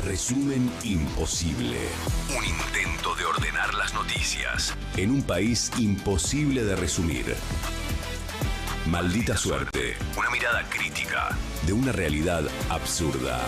Resumen imposible. Un intento de ordenar las noticias en un país imposible de resumir. Maldita suerte. Una mirada crítica de una realidad absurda.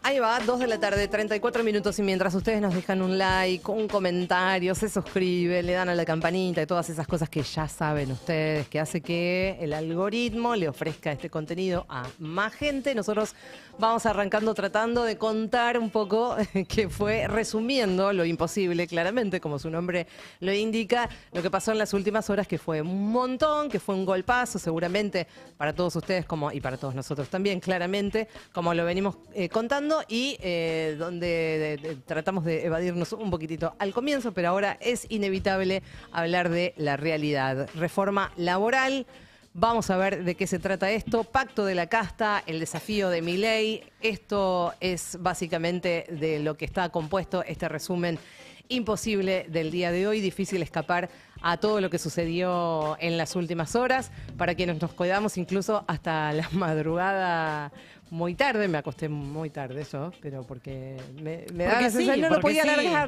Ahí va, 2 de la tarde, 34 minutos, y mientras ustedes nos dejan un like, un comentario, se suscriben, le dan a la campanita y todas esas cosas que ya saben ustedes, que hace que el algoritmo le ofrezca este contenido a más gente, nosotros vamos arrancando tratando de contar un poco, que fue resumiendo lo imposible, claramente, como su nombre lo indica, lo que pasó en las últimas horas, que fue un montón, que fue un golpazo, seguramente para todos ustedes y para todos nosotros también, claramente, como lo venimos contando, y donde tratamos de evadirnos un poquitito al comienzo, pero ahora es inevitable hablar de la realidad. Reforma laboral. Vamos a ver de qué se trata esto. Pacto de la casta, el desafío de Milei. Esto es básicamente de lo que está compuesto este resumen imposible del día de hoy. Difícil escapar a todo lo que sucedió en las últimas horas. Para quienes nos cuidamos incluso hasta la madrugada muy tarde. Me acosté muy tarde yo, pero porque me daba la sensación,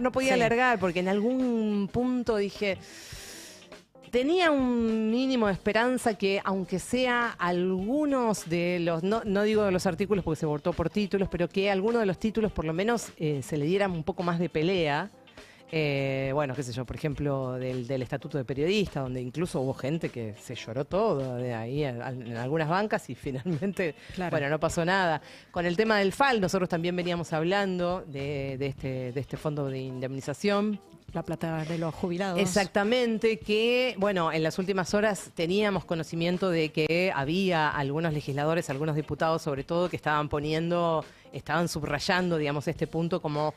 no podía alargar, porque en algún punto dije... Tenía un mínimo de esperanza que, aunque sea algunos de los, no digo de los artículos porque se votó por títulos, pero que algunos de los títulos por lo menos se le dieran un poco más de pelea. Bueno, qué sé yo, por ejemplo, del Estatuto de Periodista, donde incluso hubo gente que se lloró todo de ahí en algunas bancas y finalmente, bueno, no pasó nada. Con el tema del FAL, nosotros también veníamos hablando de este fondo de indemnización. La plata de los jubilados. Exactamente, que, bueno, en las últimas horas teníamos conocimiento de que había algunos legisladores, algunos diputados sobre todo, que estaban subrayando, digamos, este punto como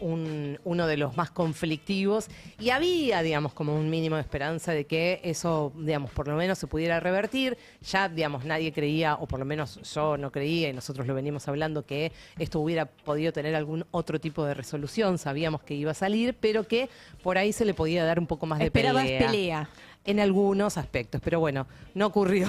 uno de los más conflictivos, y había, digamos, como un mínimo de esperanza de que eso, digamos, por lo menos se pudiera revertir. Ya, digamos, nadie creía, o por lo menos yo no creía, y nosotros lo venimos hablando, que esto hubiera podido tener algún otro tipo de resolución. Sabíamos que iba a salir, pero que por ahí se le podía dar un poco más de pelea. Esperabas pelea. En algunos aspectos, pero bueno, no ocurrió,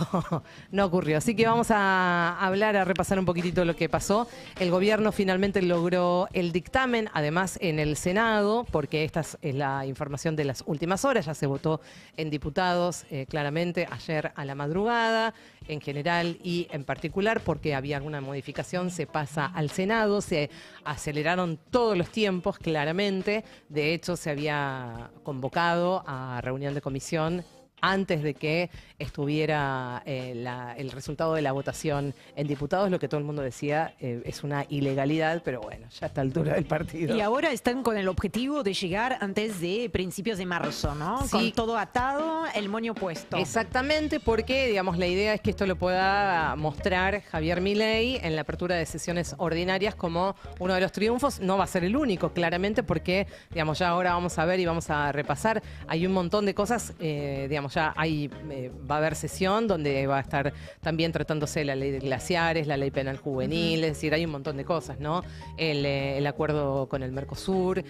no ocurrió. Así que vamos a repasar un poquitito lo que pasó. El gobierno finalmente logró el dictamen, además en el Senado, porque esta es la información de las últimas horas. Ya se votó en diputados, claramente, ayer a la madrugada, en general y en particular, porque había alguna modificación, se pasa al Senado, se aceleraron todos los tiempos, claramente. De hecho, se había convocado a reunión de comisión antes de que estuviera el resultado de la votación en diputados. Lo que todo el mundo decía es una ilegalidad, pero bueno, ya a esta altura del partido. Y ahora están con el objetivo de llegar antes de principios de marzo, ¿no? Sí. Con todo atado, el moño puesto. Exactamente, porque, digamos, la idea es que esto lo pueda mostrar Javier Milei en la apertura de sesiones ordinarias como uno de los triunfos. No va a ser el único, claramente, porque, digamos, ya ahora vamos a ver y vamos a repasar. Hay un montón de cosas, digamos, ya va a haber sesión donde va a estar también tratándose la ley de glaciares, la ley penal juvenil, es decir, hay un montón de cosas, ¿no? El acuerdo con el Mercosur,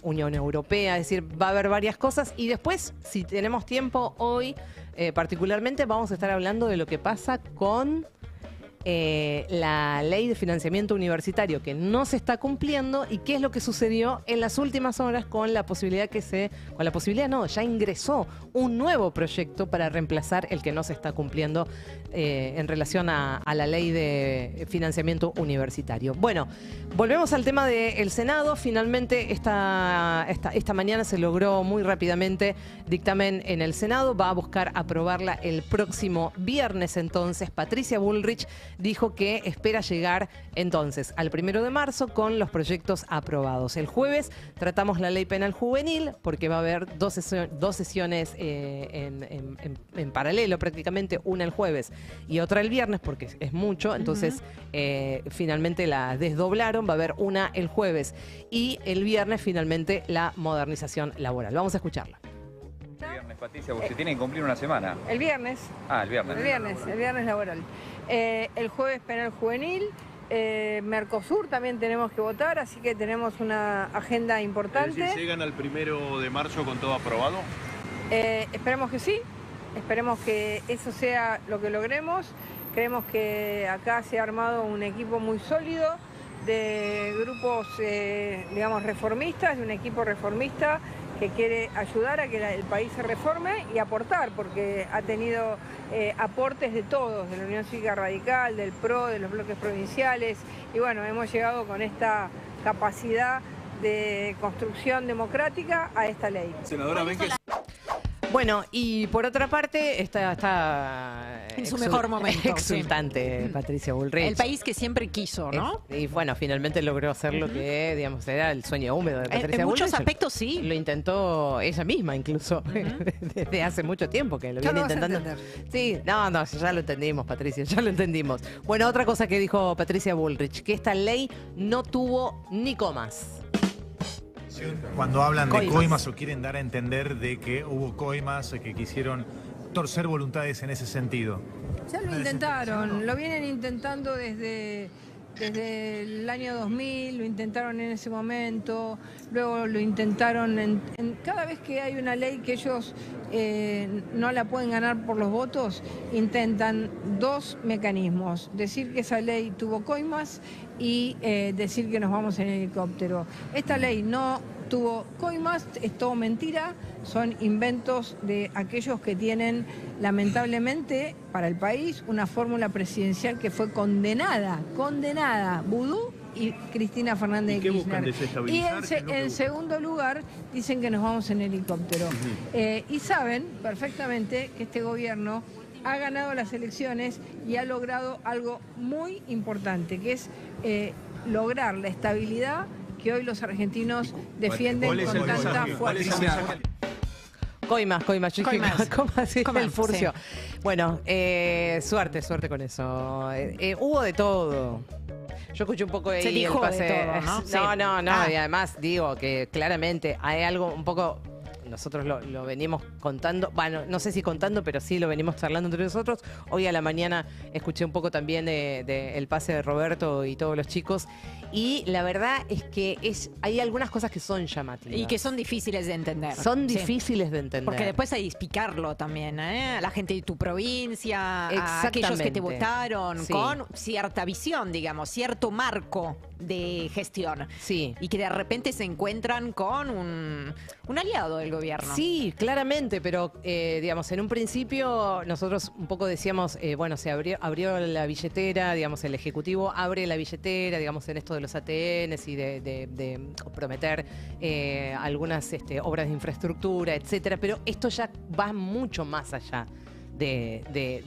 Unión Europea, es decir, va a haber varias cosas, y después, si tenemos tiempo hoy, particularmente vamos a estar hablando de lo que pasa con la ley de financiamiento universitario, que no se está cumpliendo, y qué es lo que sucedió en las últimas horas con la posibilidad ya ingresó un nuevo proyecto para reemplazar el que no se está cumpliendo en relación a la ley de financiamiento universitario. Bueno, volvemos al tema del Senado. Finalmente esta mañana se logró muy rápidamente dictamen en el Senado. Va a buscar aprobarla el próximo viernes. Entonces, Patricia Bullrich dijo que espera llegar entonces al 1 de marzo con los proyectos aprobados. El jueves tratamos la ley penal juvenil, porque va a haber dos sesiones en paralelo prácticamente, una el jueves y otra el viernes, porque es mucho. Entonces, finalmente la desdoblaron. Va a haber una el jueves y el viernes finalmente la modernización laboral. Vamos a escucharla. El viernes, Patricia, usted tiene que cumplir una semana. El viernes. Ah, el viernes. El viernes laboral. El jueves penal juvenil. Mercosur también tenemos que votar, así que tenemos una agenda importante. Es decir, ¿llegan al 1 de marzo con todo aprobado? Esperemos que sí, esperemos que eso sea lo que logremos. Creemos que acá se ha armado un equipo muy sólido de grupos, digamos, reformistas, de un equipo reformista que quiere ayudar a que el país se reforme y aportar, porque ha tenido aportes de todos, de la Unión Cívica Radical, del PRO, de los bloques provinciales, y bueno, hemos llegado con esta capacidad de construcción democrática a esta ley. Senadora, ven que... Bueno, y por otra parte, está en su mejor momento. Exultante, Patricia Bullrich. El país que siempre quiso, ¿no? Y bueno, finalmente logró hacer lo que, digamos, era el sueño húmedo de Patricia Bullrich. En muchos aspectos sí. Lo intentó ella misma, incluso, desde hace mucho tiempo que lo viene intentando. Sí, no, ya lo entendimos, Patricia, ya lo entendimos. Bueno, otra cosa que dijo Patricia Bullrich, que esta ley no tuvo ni comas. Cuando hablan de coimas o quieren dar a entender de que hubo coimas que quisieron torcer voluntades en ese sentido. Ya lo intentaron, lo vienen intentando desde el año 2000, lo intentaron en ese momento, luego lo intentaron cada vez que hay una ley que ellos no la pueden ganar por los votos, intentan dos mecanismos: decir que esa ley tuvo coimas y decir que nos vamos en helicóptero. Esta ley no tuvo coimas, es todo mentira, son inventos de aquellos que tienen, lamentablemente, para el país, una fórmula presidencial que fue condenada, Vudú y Cristina Fernández de Kirchner. Y en segundo lugar, dicen que nos vamos en helicóptero. Y saben perfectamente que este gobierno ha ganado las elecciones y ha logrado algo muy importante, que es lograr la estabilidad que hoy los argentinos defienden con tanta fuerza. Coimas, yo dije, coimas, el furcio. Sí. Bueno, suerte con eso. Hubo de todo. Yo escuché un poco ahí. Se dijo el pase. de todo, ¿no? No, y además digo que claramente hay algo un poco... Nosotros lo venimos contando, bueno, no sé si contando, pero sí lo venimos charlando entre nosotros. Hoy a la mañana escuché un poco también el pase de Roberto y todos los chicos. Y la verdad es que hay algunas cosas que son llamativas. Y que son difíciles de entender. Son difíciles de entender. Porque después hay que explicarlo también, a la gente de tu provincia, a aquellos que te votaron, con cierta visión, digamos, cierto marco de gestión. Sí. Y que de repente se encuentran con un aliado del gobierno. Sí, claramente, pero digamos, en un principio nosotros un poco decíamos, bueno, se abrió la billetera, digamos, el Ejecutivo abre la billetera, digamos, en esto de los ATNs y de prometer algunas obras de infraestructura, etcétera, pero esto ya va mucho más allá de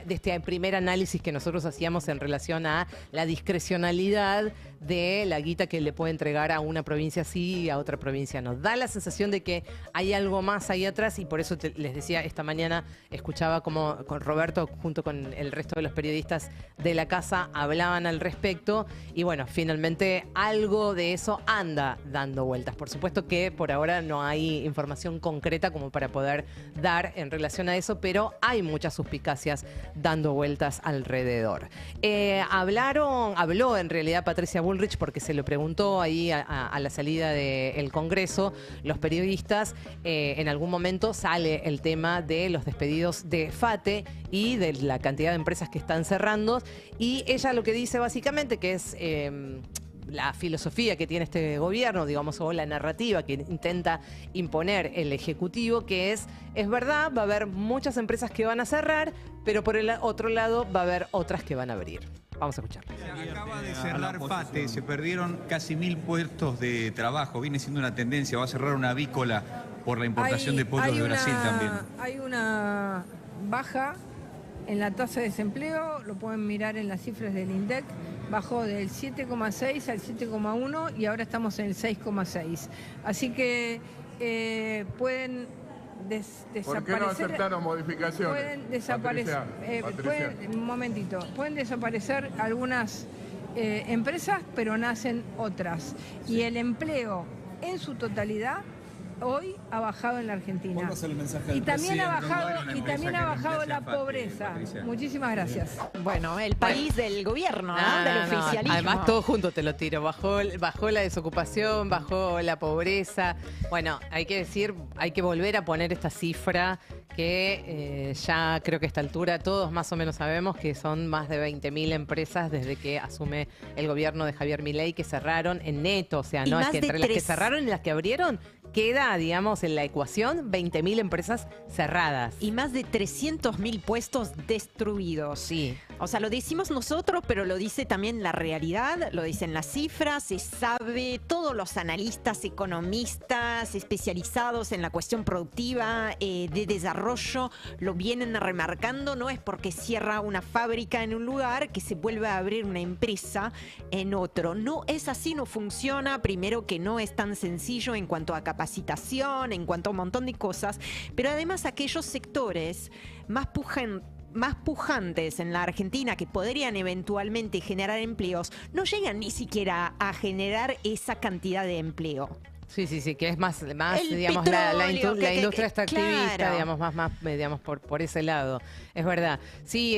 este primer análisis que nosotros hacíamos en relación a la discrecionalidad de la guita que le puede entregar a una provincia sí y a otra provincia no. Da la sensación de que hay algo más ahí atrás y por eso les decía, esta mañana escuchaba como con Roberto junto con el resto de los periodistas de la casa hablaban al respecto y bueno, finalmente algo de eso anda dando vueltas. Por supuesto que por ahora no hay información concreta como para poder dar en relación a eso, pero hay muchas suspicacias dando vueltas alrededor. Habló en realidad Patricia Bullrich porque se lo preguntó ahí a la salida del Congreso, los periodistas, en algún momento sale el tema de los despedidos de FATE y de la cantidad de empresas que están cerrando y ella lo que dice básicamente que es... la filosofía que tiene este gobierno, digamos, o la narrativa que intenta imponer el Ejecutivo, que es verdad, va a haber muchas empresas que van a cerrar, pero por el otro lado va a haber otras que van a abrir. Vamos a escuchar. Acaba de cerrar FATE, se perdieron casi 1000 puestos de trabajo, viene siendo una tendencia, va a cerrar una avícola por la importación de pollos de Brasil también. Hay una baja en la tasa de desempleo, lo pueden mirar en las cifras del INDEC, bajó del 7,6 al 7,1 y ahora estamos en el 6,6. Así que pueden desaparecer. ¿Por qué no aceptaron modificaciones? Pueden desaparecer. Pueden desaparecer algunas empresas, pero nacen otras. Y el empleo en su totalidad hoy ha bajado en la Argentina. Y también ha bajado la pobreza. Muchísimas gracias. Bueno, el país del gobierno, ¿no? Del oficialismo. Además, todo junto te lo tiro. Bajó la desocupación, bajó la pobreza. Bueno, hay que decir, hay que volver a poner esta cifra que ya creo que a esta altura todos más o menos sabemos que son más de 20.000 empresas desde que asume el gobierno de Javier Milei que cerraron en neto. O sea, no es que entre las que cerraron y las que abrieron queda, digamos, en la ecuación 20.000 empresas cerradas. Y más de 300.000 puestos destruidos. Sí. O sea, lo decimos nosotros, pero lo dice también la realidad, lo dicen las cifras, se sabe, todos los analistas, economistas especializados en la cuestión productiva, de desarrollo, lo vienen remarcando. No es porque cierra una fábrica en un lugar que se vuelve a abrir una empresa en otro. No es así, no funciona. Primero que no es tan sencillo en cuanto a capacitación, en cuanto a un montón de cosas, pero además aquellos sectores más pujantes en la Argentina que podrían eventualmente generar empleos, no llegan ni siquiera a generar esa cantidad de empleo. Sí, que es más digamos, la industria extractivista, claro. digamos, por ese lado. Es verdad. Sí,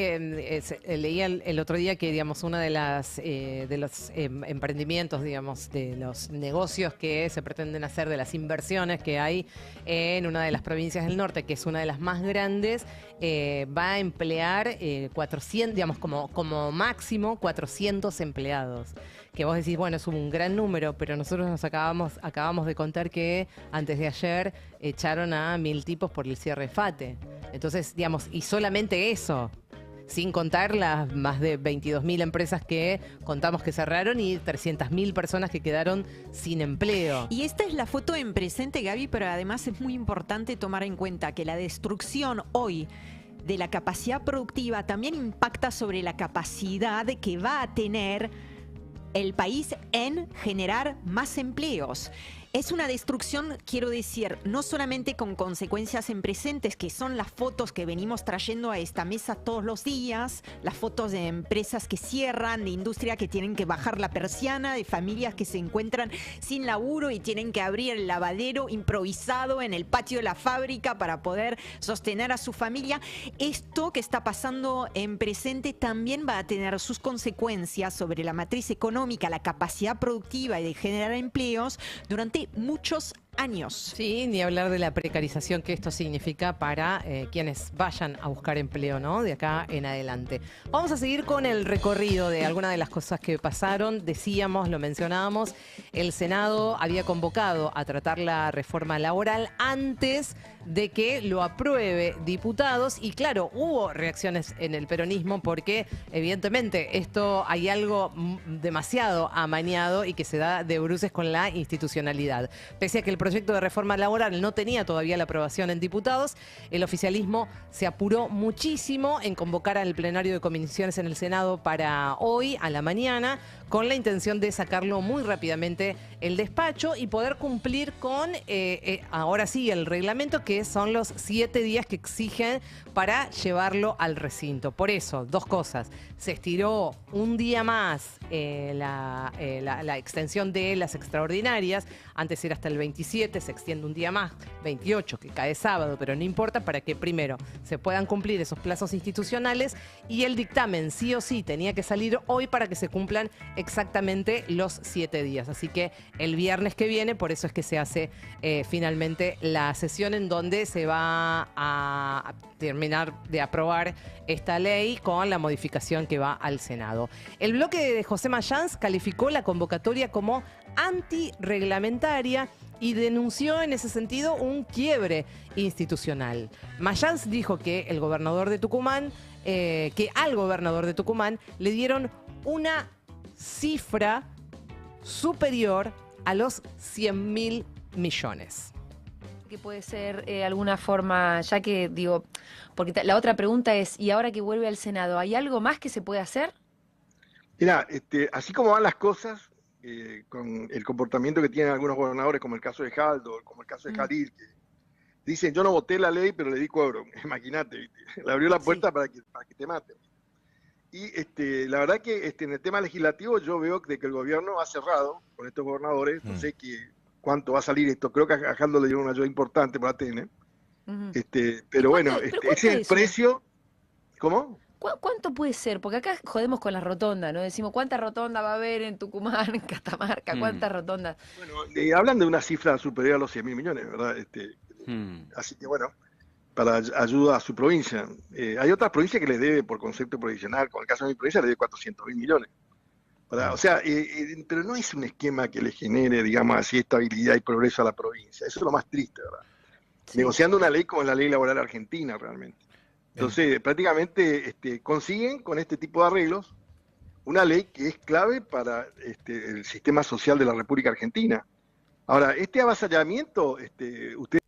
leía el otro día que, digamos, una de los emprendimientos, digamos, de los negocios que se pretenden hacer, de las inversiones que hay en una de las provincias del norte, que es una de las más grandes, va a emplear 400, digamos, como máximo 400 empleados. Que vos decís, bueno, es un gran número, pero nosotros nos acabamos de contar que antes de ayer echaron a 1.000 tipos por el cierre FATE. Entonces, digamos, y solamente eso, sin contar las más de 22.000 empresas que contamos que cerraron y 300.000 personas que quedaron sin empleo. Y esta es la foto en presente, Gaby, pero además es muy importante tomar en cuenta que la destrucción hoy de la capacidad productiva también impacta sobre la capacidad que va a tener el país en generar más empleos. Es una destrucción, quiero decir, no solamente con consecuencias en presentes, que son las fotos que venimos trayendo a esta mesa todos los días, las fotos de empresas que cierran, de industria que tienen que bajar la persiana, de familias que se encuentran sin laburo y tienen que abrir el lavadero improvisado en el patio de la fábrica para poder sostener a su familia. Esto que está pasando en presente también va a tener sus consecuencias sobre la matriz económica, la capacidad productiva y de generar empleos durante muchos años. Sí, ni hablar de la precarización que esto significa para quienes vayan a buscar empleo, ¿no? De acá en adelante. Vamos a seguir con el recorrido de algunas de las cosas que pasaron. Decíamos, lo mencionábamos, el Senado había convocado a tratar la reforma laboral antes de que lo apruebe diputados y claro, hubo reacciones en el peronismo porque evidentemente esto hay algo demasiado amañado y que se da de bruces con la institucionalidad. Pese a que el proyecto de reforma laboral no tenía todavía la aprobación en diputados, el oficialismo se apuró muchísimo en convocar al plenario de comisiones en el Senado para hoy a la mañana con la intención de sacarlo muy rápidamente el despacho y poder cumplir con, ahora sí, el reglamento, que son los 7 días que exigen para llevarlo al recinto. Por eso, dos cosas. Se estiró un día más la extensión de las extraordinarias. Antes era hasta el 27, se extiende un día más, 28, que cae sábado, pero no importa, para que primero se puedan cumplir esos plazos institucionales y el dictamen sí o sí tenía que salir hoy para que se cumplan exactamente los 7 días. Así que el viernes que viene, por eso es que se hace finalmente la sesión en donde se va a terminar de aprobar esta ley con la modificación que va al Senado. El bloque de José Mayans calificó la convocatoria como antirreglamentaria y denunció en ese sentido un quiebre institucional. Mayans dijo que el gobernador de Tucumán, que al gobernador de Tucumán le dieron una cifra superior a los 100.000 millones. Que puede ser alguna forma, ya que digo, porque la otra pregunta es, ¿y ahora que vuelve al Senado, hay algo más que se puede hacer? Mira, así como van las cosas, con el comportamiento que tienen algunos gobernadores, como el caso de Jaldo, como el caso de Jalil, que dicen, yo no voté la ley, pero le di cobro. Imagínate, le abrió la puerta para que te maten. Y la verdad que en el tema legislativo yo veo que el gobierno ha cerrado con estos gobernadores, no sé cuánto va a salir esto. Creo que a Jaldo le dieron una ayuda importante por ATN. Pero bueno, ese es el precio. ¿Cómo? ¿Cuánto puede ser? Porque acá jodemos con las rotondas, ¿no? Decimos, ¿cuánta rotonda va a haber en Tucumán, en Catamarca? ¿Cuántas rotondas? Bueno, hablan de una cifra superior a los 100.000 millones, ¿verdad? Así que bueno, para ayuda a su provincia. Hay otras provincias que les debe por concepto provisional, como el caso de mi provincia, le debe 400.000 millones. O sea, pero no es un esquema que le genere, digamos así, estabilidad y progreso a la provincia. Eso es lo más triste, ¿verdad? Sí. Negociando una ley como la ley laboral argentina, realmente. Entonces, prácticamente consiguen con este tipo de arreglos una ley que es clave para el sistema social de la República Argentina. Ahora, este avasallamiento, usted...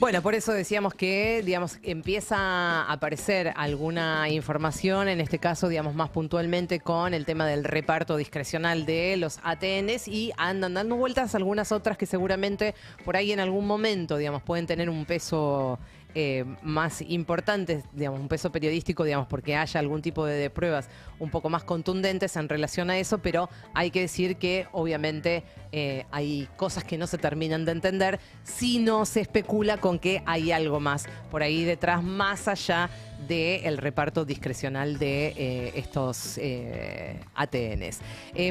Bueno, por eso decíamos que, digamos, empieza a aparecer alguna información, en este caso, digamos, más puntualmente con el tema del reparto discrecional de los ATNs, y andan dando vueltas algunas otras que seguramente por ahí en algún momento, digamos, pueden tener un peso más importante, digamos, un peso periodístico, digamos, porque haya algún tipo de pruebas un poco más contundentes en relación a eso, pero hay que decir que obviamente hay cosas que no se terminan de entender si no se especula con que hay algo más por ahí detrás, más allá del reparto discrecional de estos ATNs.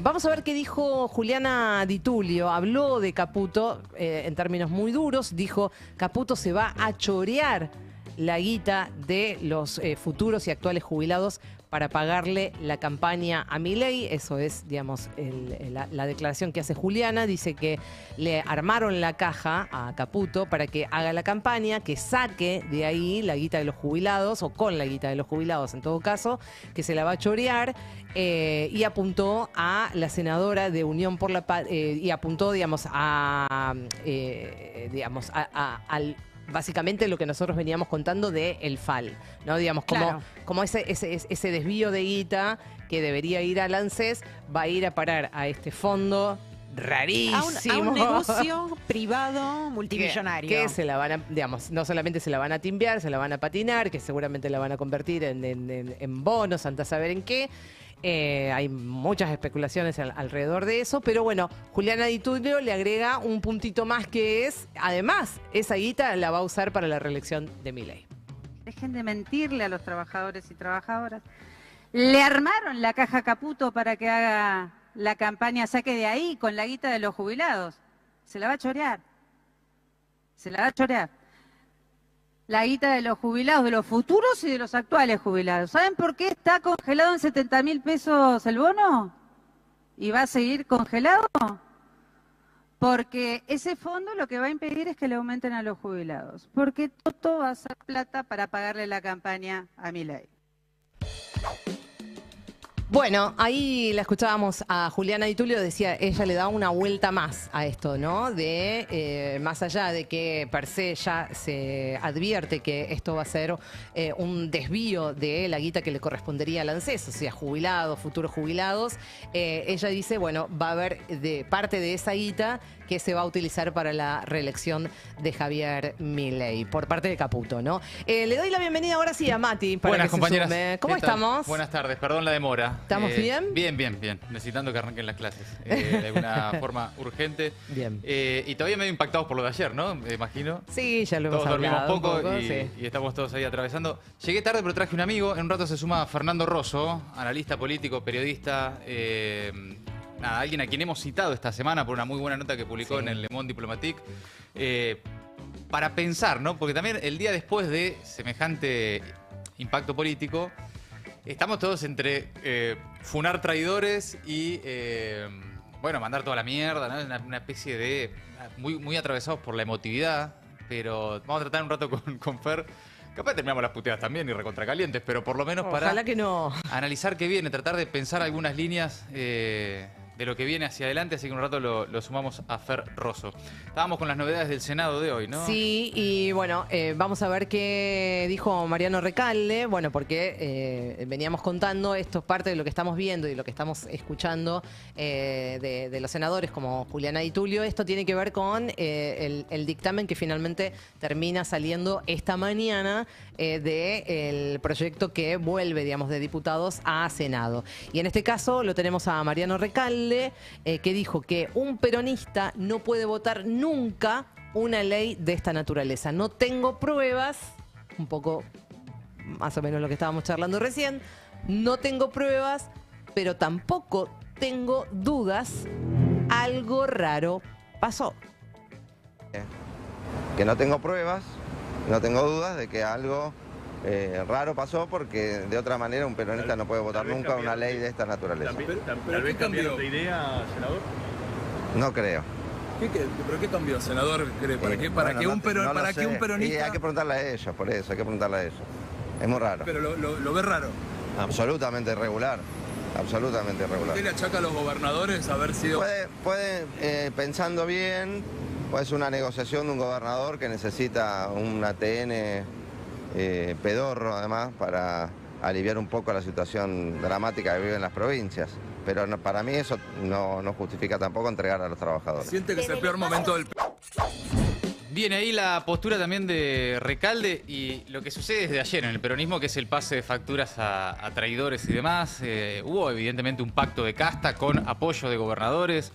Vamos a ver qué dijo Juliana Di Tulio. Habló de Caputo en términos muy duros. Dijo, Caputo se va a chorear la guita de los futuros y actuales jubilados para pagarle la campaña a Milei. Eso es, digamos, la declaración que hace Juliana. Dice que le armaron la caja a Caputo para que haga la campaña, que saque de ahí la guita de los jubilados, o con la guita de los jubilados en todo caso, que se la va a chorear, y apuntó a la senadora de Unión por la Paz, y apuntó, digamos, al básicamente lo que nosotros veníamos contando de el FAL, ¿no? Digamos, como ese desvío de guita que debería ir al ANSES, va a ir a parar a este fondo rarísimo. A un negocio privado multimillonario. Que se la van a, digamos, no solamente se la van a timbiar, se la van a patinar, que seguramente la van a convertir en bonos, anda a saber en qué. Hay muchas especulaciones alrededor de eso, pero bueno, Juliana Di Tulio le agrega un puntito más, que es, además, esa guita la va a usar para la reelección de Milei. Dejen de mentirle a los trabajadores y trabajadoras. Le armaron la caja Caputo para que haga la campaña saque de ahí con la guita de los jubilados. Se la va a chorear. Se la va a chorear. La guita de los jubilados, de los futuros y de los actuales jubilados. ¿Saben por qué está congelado en 70.000 pesos el bono? ¿Y va a seguir congelado? Porque ese fondo lo que va a impedir es que le aumenten a los jubilados. Porque todo va a ser plata para pagarle la campaña a Milei. Bueno, ahí la escuchábamos a Juliana Di Tulio, decía, ella le da una vuelta más a esto, ¿no? De más allá de que per se ya se advierte que esto va a ser un desvío de la guita que le correspondería al ANSES, o sea, jubilados, futuros jubilados. Ella dice, bueno, va a haber de parte de esa guita que se va a utilizar para la reelección de Javier Milei, por parte de Caputo, ¿no? Le doy la bienvenida ahora sí a Mati para Buenas, que compañeras. se sume. ¿Cómo estamos? Buenas tardes, perdón la demora. ¿Estamos bien? Bien. Necesitando que arranquen las clases de alguna forma urgente. Bien. Y todavía medio impactados por lo de ayer, ¿no? Me imagino. Sí, ya lo hemos todos hablado. Todos dormimos poco, sí. y estamos todos ahí atravesando. Llegué tarde, pero traje un amigo. En un rato se suma Fernando Rosso, analista político, periodista. Alguien a quien hemos citado esta semana por una muy buena nota que publicó en el Le Monde Diplomatique, para pensar, ¿no? Porque también el día después de semejante impacto político, estamos todos entre funar traidores y, mandar toda la mierda, ¿no? Una especie de... muy atravesados por la emotividad, pero vamos a tratar un rato con Fer. Capaz terminamos las puteadas también y recontracalientes, pero por lo menos para Ojalá que no. Analizar qué viene, tratar de pensar algunas líneas de lo que viene hacia adelante, así que un rato lo sumamos a Fer Rosso. Estábamos con las novedades del Senado de hoy, ¿no? Sí, y bueno, vamos a ver qué dijo Mariano Recalde, bueno, porque veníamos contando, esto es parte de lo que estamos viendo y lo que estamos escuchando de los senadores como Juliana Di Tulio. Esto tiene que ver con el dictamen que finalmente termina saliendo esta mañana del proyecto que vuelve, digamos, de diputados a Senado. Y en este caso lo tenemos a Mariano Recalde, Recalde, que dijo que un peronista no puede votar nunca una ley de esta naturaleza. No tengo pruebas, un poco más o menos lo que estábamos charlando recién, no tengo pruebas, pero tampoco tengo dudas, algo raro pasó. Que no tengo pruebas, no tengo dudas de que algo raro pasó, porque de otra manera un peronista no puede votar nunca una ley de esta naturaleza. ¿Tal vez cambiaron de idea, senador? No creo. ¿Pero qué cambió, senador? ¿Para que un peronista...? Y hay que preguntarle a ellos, por eso, hay que preguntarle a ellos. Es muy raro. ¿Pero lo ve raro? Absolutamente irregular. Absolutamente irregular. ¿Usted le achaca a los gobernadores haber sido...? Puede pensando bien, puede ser una negociación de un gobernador que necesita un ATN pedorro, además, para aliviar un poco la situación dramática que viven las provincias. Pero para mí eso no justifica tampoco entregar a los trabajadores. ¿Siente que es el peor momento del... Viene ahí la postura también de Recalde y lo que sucede desde ayer en el peronismo, que es el pase de facturas a traidores y demás. Hubo evidentemente un pacto de casta con apoyo de gobernadores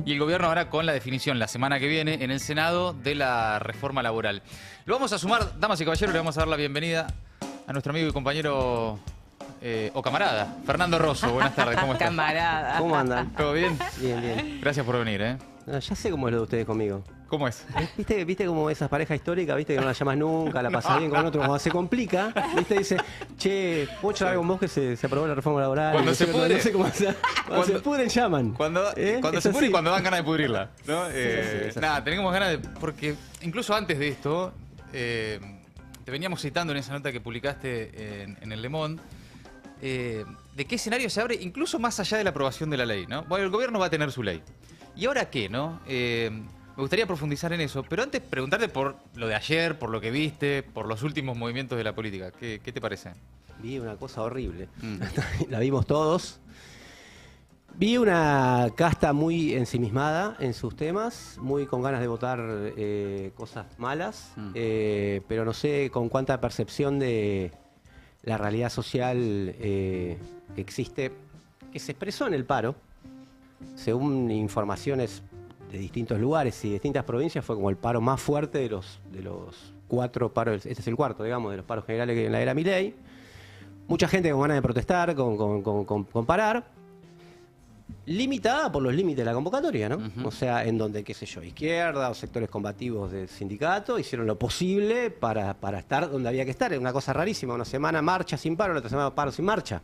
y el gobierno ahora con la definición la semana que viene en el Senado de la reforma laboral. Lo vamos a sumar, damas y caballeros, le vamos a dar la bienvenida a nuestro amigo y compañero o camarada, Fernando Rosso. Buenas tardes, ¿cómo estás? Camarada. ¿Cómo andan? ¿Todo bien? Bien, bien. Gracias por venir, No, ya sé cómo es lo de ustedes conmigo. ¿Cómo es? ¿Viste como esas parejas históricas, viste que no las llamas nunca, la pasas bien con otro, cuando se complica, viste, dice, che, ¿puedo charlar con vos que se aprobó la reforma laboral? Cuando se pudre. No sé cómo hacer. Cuando se pudren, llaman. Cuando se pudre y cuando dan ganas de pudrirla, ¿no? Nada, tenemos ganas de... Porque incluso antes de esto, te veníamos citando en esa nota que publicaste en el Le Monde, de qué escenario se abre, incluso más allá de la aprobación de la ley, ¿no? Bueno, el gobierno va a tener su ley. ¿Y ahora qué, no? Me gustaría profundizar en eso, pero antes preguntarte por lo de ayer, por lo que viste, por los últimos movimientos de la política. ¿Qué te parece? Vi una cosa horrible. La vimos todos. Vi una casta muy ensimismada en sus temas, muy con ganas de votar cosas malas, pero no sé con cuánta percepción de la realidad social que existe, que se expresó en el paro. Según informaciones de distintos lugares y distintas provincias, fue como el paro más fuerte de los 4 paros, este es el cuarto, digamos, de los paros generales que en la era Milei. Mucha gente con ganas de protestar, con parar, limitada por los límites de la convocatoria, ¿no? O sea, en donde, qué sé yo, izquierda o sectores combativos del sindicato hicieron lo posible para estar donde había que estar. Era una cosa rarísima, una semana marcha sin paro, la otra semana paro sin marcha.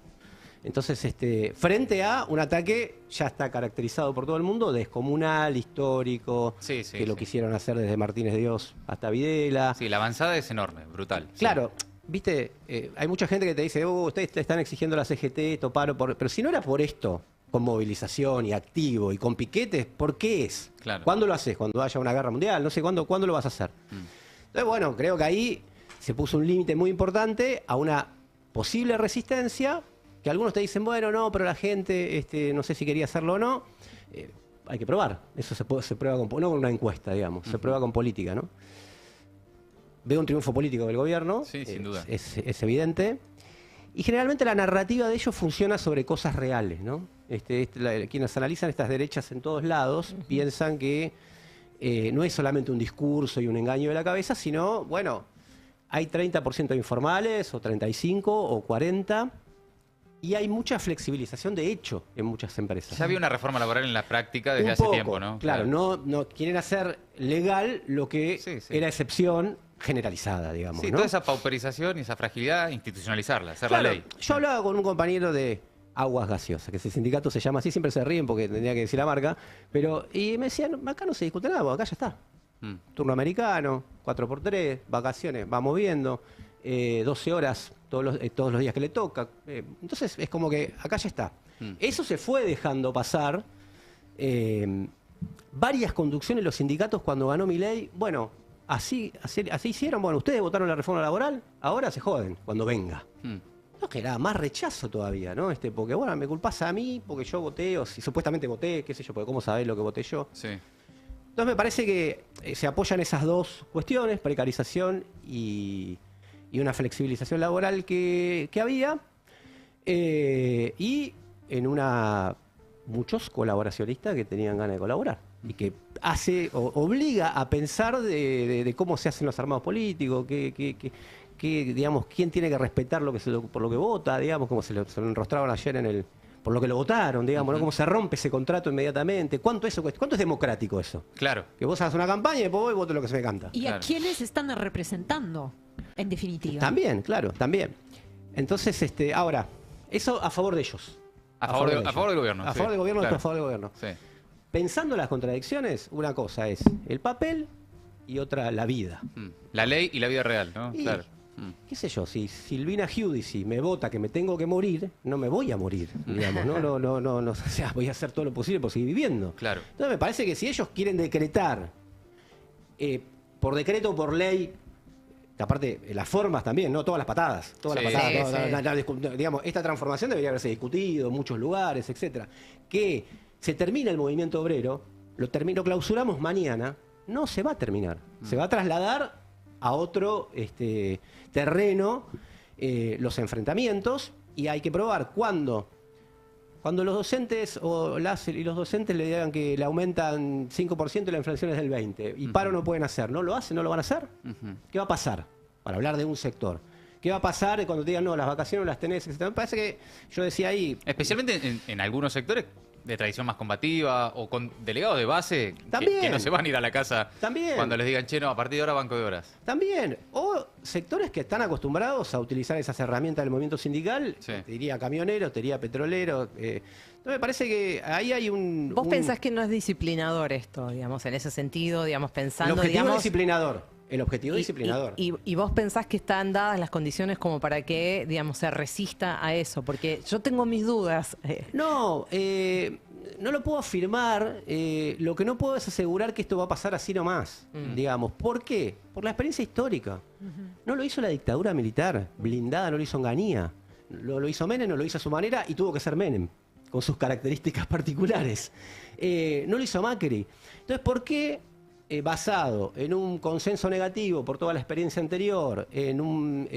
Entonces, frente a un ataque ya está caracterizado por todo el mundo, descomunal, histórico, que lo quisieron hacer desde Martínez de Dios hasta Videla. Sí, la avanzada es enorme, brutal. Claro, viste, hay mucha gente que te dice, ustedes te están exigiendo la CGT, toparo, pero si no era por esto, con movilización y activo y con piquetes, ¿por qué es? Claro. ¿Cuándo lo haces? ¿Cuando haya una guerra mundial? No sé, ¿cuándo lo vas a hacer? Entonces, bueno, creo que ahí se puso un límite muy importante a una posible resistencia, que algunos te dicen, bueno, no, pero la gente no sé si quería hacerlo o no. Hay que probar. Eso se prueba no con una encuesta, digamos. Se prueba con política, ¿no? Veo un triunfo político del gobierno. Sí, sin duda. Es evidente. Y generalmente la narrativa de ellos funciona sobre cosas reales, ¿no? Quienes analizan estas derechas en todos lados piensan que no es solamente un discurso y un engaño de la cabeza, sino, bueno, hay 30% informales, o 35, o 40%. Y hay mucha flexibilización de hecho en muchas empresas. Ya había una reforma laboral en la práctica desde hace tiempo, ¿no? Claro, no quieren hacer legal lo que era excepción generalizada, digamos. Sí, ¿no? Toda esa pauperización y esa fragilidad, institucionalizarla, hacer la ley. Yo hablaba con un compañero de Aguas Gaseosas, que ese sindicato se llama así, siempre se ríen porque tendría que decir la marca, y me decían, acá no se discute nada, acá ya está. Turno americano, 4x3, vacaciones, vamos viendo, 12 horas todos los días que le toca. Entonces es como que acá ya está. Eso se fue dejando pasar. Varias conducciones de los sindicatos cuando ganó Milei, bueno, así hicieron, bueno, ustedes votaron la reforma laboral, ahora se joden cuando venga. No, que era más rechazo todavía, ¿no? Porque, bueno, me culpás a mí porque yo voté, o si supuestamente voté, qué sé yo, porque cómo sabés lo que voté yo. Sí. Entonces me parece que se apoyan esas dos cuestiones, precarización y una flexibilización laboral que había, y en una muchos colaboracionistas que tenían ganas de colaborar y que obliga a pensar de cómo se hacen los armados políticos, digamos, quién tiene que respetar por lo que vota, digamos, como se lo enrostraban ayer por lo que lo votaron, digamos, ¿no? Cómo se rompe ese contrato inmediatamente. ¿Cuánto es democrático eso? Claro. Que vos hagas una campaña y después voy y voto lo que se me canta. ¿Y a quiénes están representando, en definitiva? También, claro, también. Entonces, ahora, eso a favor de ellos. A favor del gobierno. A favor del gobierno, claro. a favor del gobierno. Sí. Pensando las contradicciones, una cosa es el papel y otra la vida. La ley y la vida real, ¿no? Y, claro. qué sé yo, si Silvina Giudici me vota que me tengo que morir, no me voy a morir, digamos, no, o sea, voy a hacer todo lo posible por seguir viviendo. Claro. Entonces me parece que si ellos quieren decretar, por decreto o por ley, que aparte las formas también, no todas las patadas, digamos, esta transformación debería haberse discutido en muchos lugares, etcétera. Que se termina el movimiento obrero, lo clausuramos mañana, no se va a terminar, se va a trasladar a otro terreno los enfrentamientos, y hay que probar cuando los docentes y los docentes le digan que le aumentan 5% y la inflación es del 20%, y paro no pueden hacer, ¿no lo hacen? ¿No lo van a hacer? ¿Qué va a pasar? Para hablar de un sector. ¿Qué va a pasar cuando te digan, no, las vacaciones no las tenés, etcétera? Me parece que, yo decía ahí... Especialmente en algunos sectores de tradición más combativa o con delegados de base que no se van a ir a la casa cuando les digan, che, no, a partir de ahora banco de horas. También. O sectores que están acostumbrados a utilizar esas herramientas del movimiento sindical, te diría camioneros, te diría petroleros. Entonces me parece que ahí hay un... ¿Vos pensás que no es disciplinador esto, digamos, en ese sentido, digamos, pensando, El objetivo digamos... disciplinador. El objetivo disciplinador. Y vos pensás que están dadas las condiciones como para que, digamos, se resista a eso, porque yo tengo mis dudas. No lo puedo afirmar. Lo que no puedo es asegurar que esto va a pasar así nomás, digamos. ¿Por qué? Por la experiencia histórica. No lo hizo la dictadura militar blindada, no lo hizo Onganía. Lo hizo Menem, no lo hizo a su manera y tuvo que ser Menem, con sus características particulares. No lo hizo Macri. Entonces, ¿por qué? Basado en un consenso negativo por toda la experiencia anterior, en un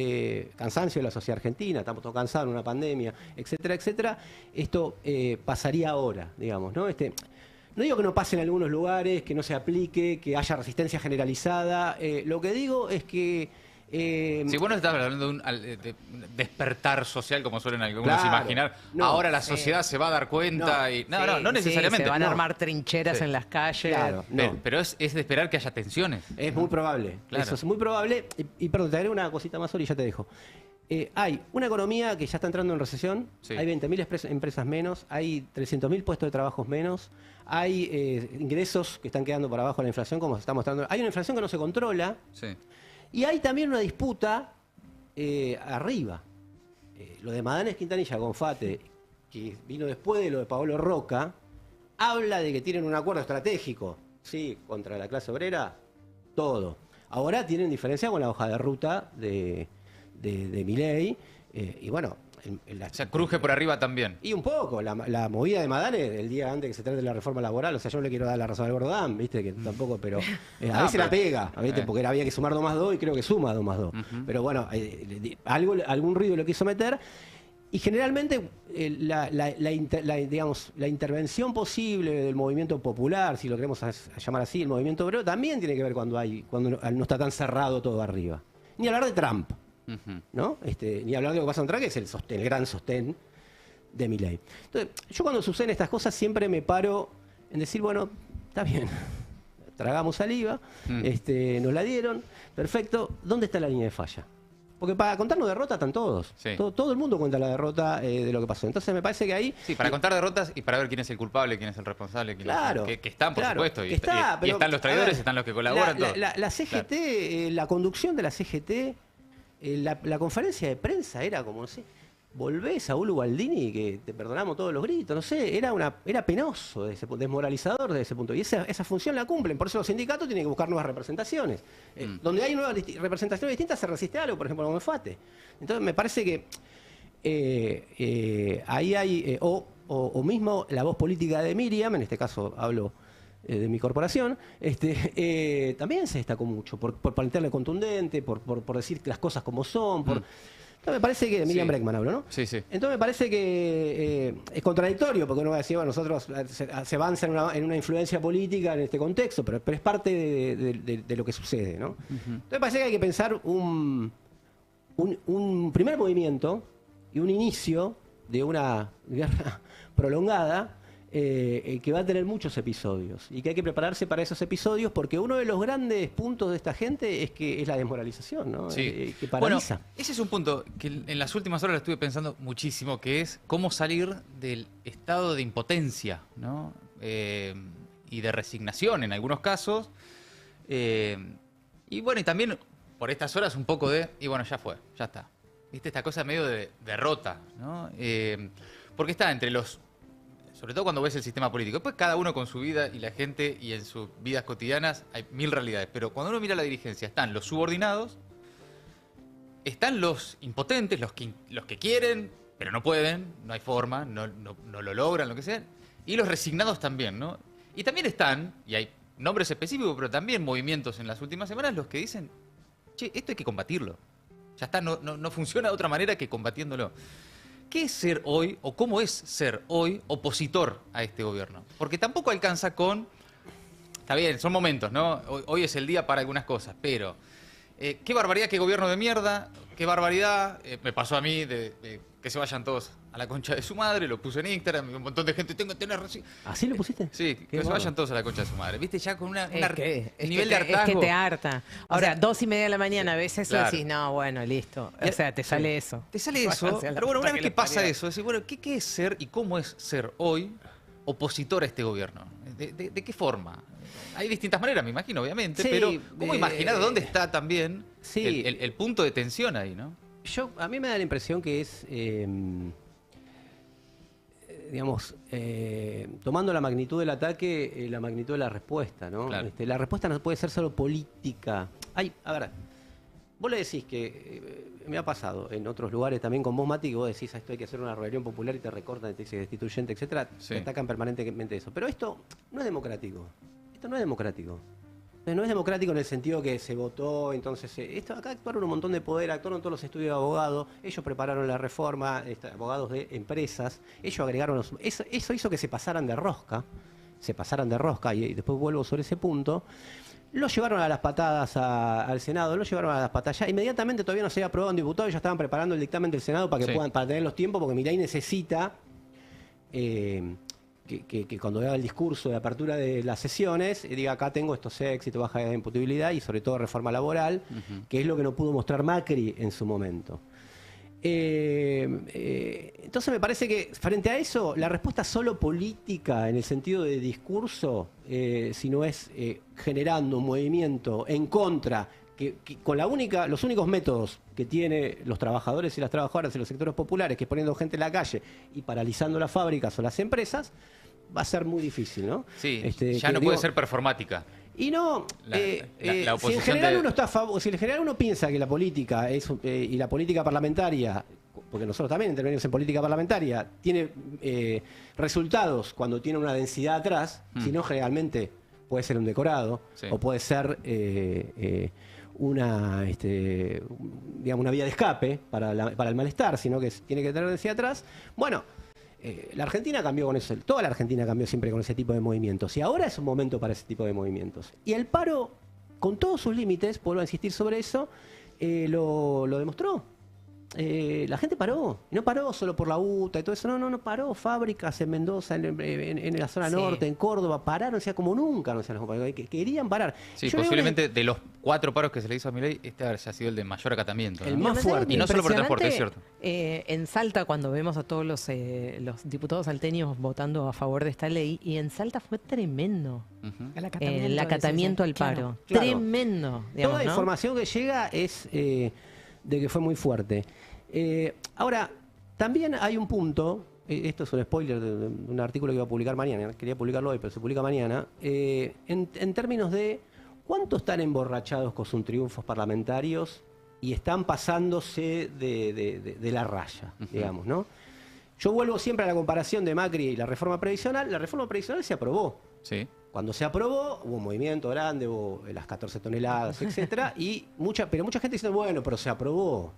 cansancio de la sociedad argentina, estamos todos cansados en una pandemia, etcétera, etcétera, esto pasaría ahora, digamos, ¿no? No digo que no pase en algunos lugares, que no se aplique, que haya resistencia generalizada, lo que digo es que... Si vos no estás hablando de un despertar social, como suelen algunos imaginar, ahora la sociedad se va a dar cuenta no necesariamente. Se van a armar trincheras en las calles. Claro, pero es de esperar que haya tensiones. Es muy probable, eso es muy probable. Y perdón, te agrego una cosita más y ya te dejo. Hay una economía que ya está entrando en recesión, hay 20.000 empresas menos, hay 300.000 puestos de trabajo menos, hay ingresos que están quedando por abajo de la inflación, como se está mostrando. Hay una inflación que no se controla. Y hay también una disputa arriba. Lo de Madanes Quintanilla con Fate, que vino después de lo de Paolo Roca, habla de que tienen un acuerdo estratégico, contra la clase obrera, todo. Ahora tienen diferencia con la hoja de ruta de Milei, y bueno... O sea, cruje por arriba también. Y un poco, la movida de Madanes el día antes que se trate de la reforma laboral, o sea, yo no le quiero dar la razón al Gordán, ¿viste? Que tampoco, pero a veces la pega, ¿viste? Porque había que sumar 2 más 2 y creo que suma 2 más 2. Pero bueno, algún ruido lo quiso meter. Y generalmente digamos, la intervención posible del movimiento popular, si lo queremos llamar así, el movimiento obrero, también tiene que ver cuando no está tan cerrado todo arriba. Ni hablar de Trump. ¿No? Ni hablar de lo que pasa en Trump, que es el gran sostén de Milei. Entonces, yo cuando suceden estas cosas siempre me paro en decir, bueno, está bien, tragamos saliva, nos la dieron, perfecto, ¿dónde está la línea de falla? Porque para contarnos derrotas están todos. Todo el mundo cuenta la derrota de lo que pasó. Entonces me parece que ahí... Sí, para contar derrotas y para ver quién es el culpable, quién es el responsable, que están, por supuesto. Y pero, están los traidores, están los que colaboran. La CGT, la conducción de la CGT... La conferencia de prensa era como, no sé, volvés a Ulu Baldini, que te perdonamos todos los gritos, no sé, era penoso, desmoralizador desde ese punto. Y esa función la cumplen, por eso los sindicatos tienen que buscar nuevas representaciones. Donde hay nuevas representaciones distintas se resiste algo, por ejemplo, como FATE. Entonces me parece que ahí hay, o mismo la voz política de Miriam, en este caso hablo de mi corporación, también se destacó mucho por plantearle contundente, por decir las cosas como son, Entonces me parece que, Miriam Sí. Breckman hablo, ¿no? Sí, sí. Entonces me parece que es contradictorio, porque uno va a decir, bueno, nosotros se avanza en una influencia política en este contexto, pero es parte de lo que sucede, ¿no? Entonces me parece que hay que pensar un primer movimiento y un inicio de una guerra prolongada que va a tener muchos episodios y que hay que prepararse para esos episodios porque uno de los grandes puntos de esta gente es la desmoralización, ¿no? Sí. Que paraliza. Bueno, ese es un punto que en las últimas horas lo estuve pensando muchísimo, que es cómo salir del estado de impotencia, ¿no? Y de resignación en algunos casos. Y bueno, y también por estas horas un poco y bueno, ya fue, ya está. ¿Viste? Esta cosa medio de derrota, ¿no? Porque está entre sobre todo cuando ves el sistema político. Después cada uno con su vida y la gente y en sus vidas cotidianas hay mil realidades. Pero cuando uno mira la dirigencia, están los subordinados, están los impotentes, los que quieren, pero no pueden, no hay forma, no lo logran, lo que sea. Y los resignados también, ¿no? Y también están, y hay nombres específicos, pero también movimientos en las últimas semanas, los que dicen, che, esto hay que combatirlo. Ya está, no funciona de otra manera que combatiéndolo. ¿Qué es ser hoy, o cómo es ser hoy opositor a este gobierno? Porque tampoco alcanza con... Está bien, son momentos, ¿no? Hoy es el día para algunas cosas, pero... qué barbaridad, qué gobierno de mierda, qué barbaridad. Me pasó a mí de que se vayan todos a la concha de su madre, lo puse en Instagram, un montón de gente, ¿Así lo pusiste? Sí, que se vayan todos a la concha de su madre. ¿Viste? Ya con un nivel de Es que hartazgo. te harta. Ahora, 2:30 de la mañana, a veces Claro. decís, no, bueno, listo. O sea, te sale eso. Te sale eso, pero bueno, una vez que pasa eso, decís, bueno, ¿qué es ser y cómo es ser hoy opositor a este gobierno? ¿De qué forma? Hay distintas maneras, me imagino, obviamente, Sí, pero ¿cómo imaginar dónde está también sí. el punto de tensión ahí, no? A mí me da la impresión que es, digamos, tomando la magnitud del ataque, la magnitud de la respuesta, ¿no? Claro. La respuesta no puede ser solo política. A ver, vos le decís que, me ha pasado en otros lugares también con vos, Mati, que vos decís, esto hay que hacer una rebelión popular y te recortan, te dicen destituyente, etcétera, te atacan permanentemente eso. Pero esto no es democrático. Esto no es democrático. No es democrático en el sentido que se votó, entonces acá actuaron un montón de poder, actuaron todos los estudios de abogados, ellos prepararon la reforma, abogados de empresas, ellos agregaron eso hizo que se pasaran de rosca, y después vuelvo sobre ese punto. Lo llevaron a las patadas al Senado, lo llevaron a las patadas. Ya inmediatamente todavía no se había aprobado en diputado, ya estaban preparando el dictamen del Senado para que para tener los tiempos, porque Milei necesita que cuando haga el discurso de apertura de las sesiones, diga acá tengo estos éxitos, baja de imputabilidad y sobre todo reforma laboral, que es lo que no pudo mostrar Macri en su momento. Entonces me parece que frente a eso, la respuesta solo política en el sentido de discurso, si no es generando un movimiento en contra, que con los únicos métodos que tiene los trabajadores y las trabajadoras en los sectores populares, que es poniendo gente en la calle y paralizando las fábricas o las empresas, va a ser muy difícil, ¿no? Sí, ya no puede ser performática. Y no, La si en oposición general uno está a favor, si en general uno piensa que la política y la política parlamentaria, porque nosotros también intervenimos en política parlamentaria, tiene resultados cuando tiene una densidad atrás, si no generalmente puede ser un decorado o puede ser una vía de escape para el malestar, sino que tiene que tener densidad atrás. Bueno, la Argentina cambió con eso, toda la Argentina cambió siempre con ese tipo de movimientos y ahora es un momento para ese tipo de movimientos. Y el paro, con todos sus límites, vuelvo a insistir sobre eso, lo demostró. La gente paró, y no paró solo por la UTA y todo eso, no paró. Fábricas en Mendoza, en la zona norte, en Córdoba, pararon, o sea, como nunca, que querían parar. Sí, Yo posiblemente de los 4 paros que se le hizo a Milei, este haya sido el de mayor acatamiento, ¿no? El más fuerte. Y no solo por transporte, es cierto. En Salta, cuando vemos a todos los diputados salteños votando a favor de esta ley, y en Salta fue tremendo. El acatamiento al paro. Claro. Tremendo. Digamos, Toda ¿no? información que llega es de que fue muy fuerte. Ahora, también hay un punto, esto es un spoiler de un artículo que iba a publicar mañana, quería publicarlo hoy, pero se publica mañana, en términos de cuánto están emborrachados con sus triunfos parlamentarios y están pasándose de la raya, digamos, ¿no? Yo vuelvo siempre a la comparación de Macri y la reforma previsional. La reforma previsional se aprobó. Sí. Cuando se aprobó, hubo un movimiento grande, hubo las 14 toneladas, etcétera, pero mucha gente dice, bueno, pero se aprobó.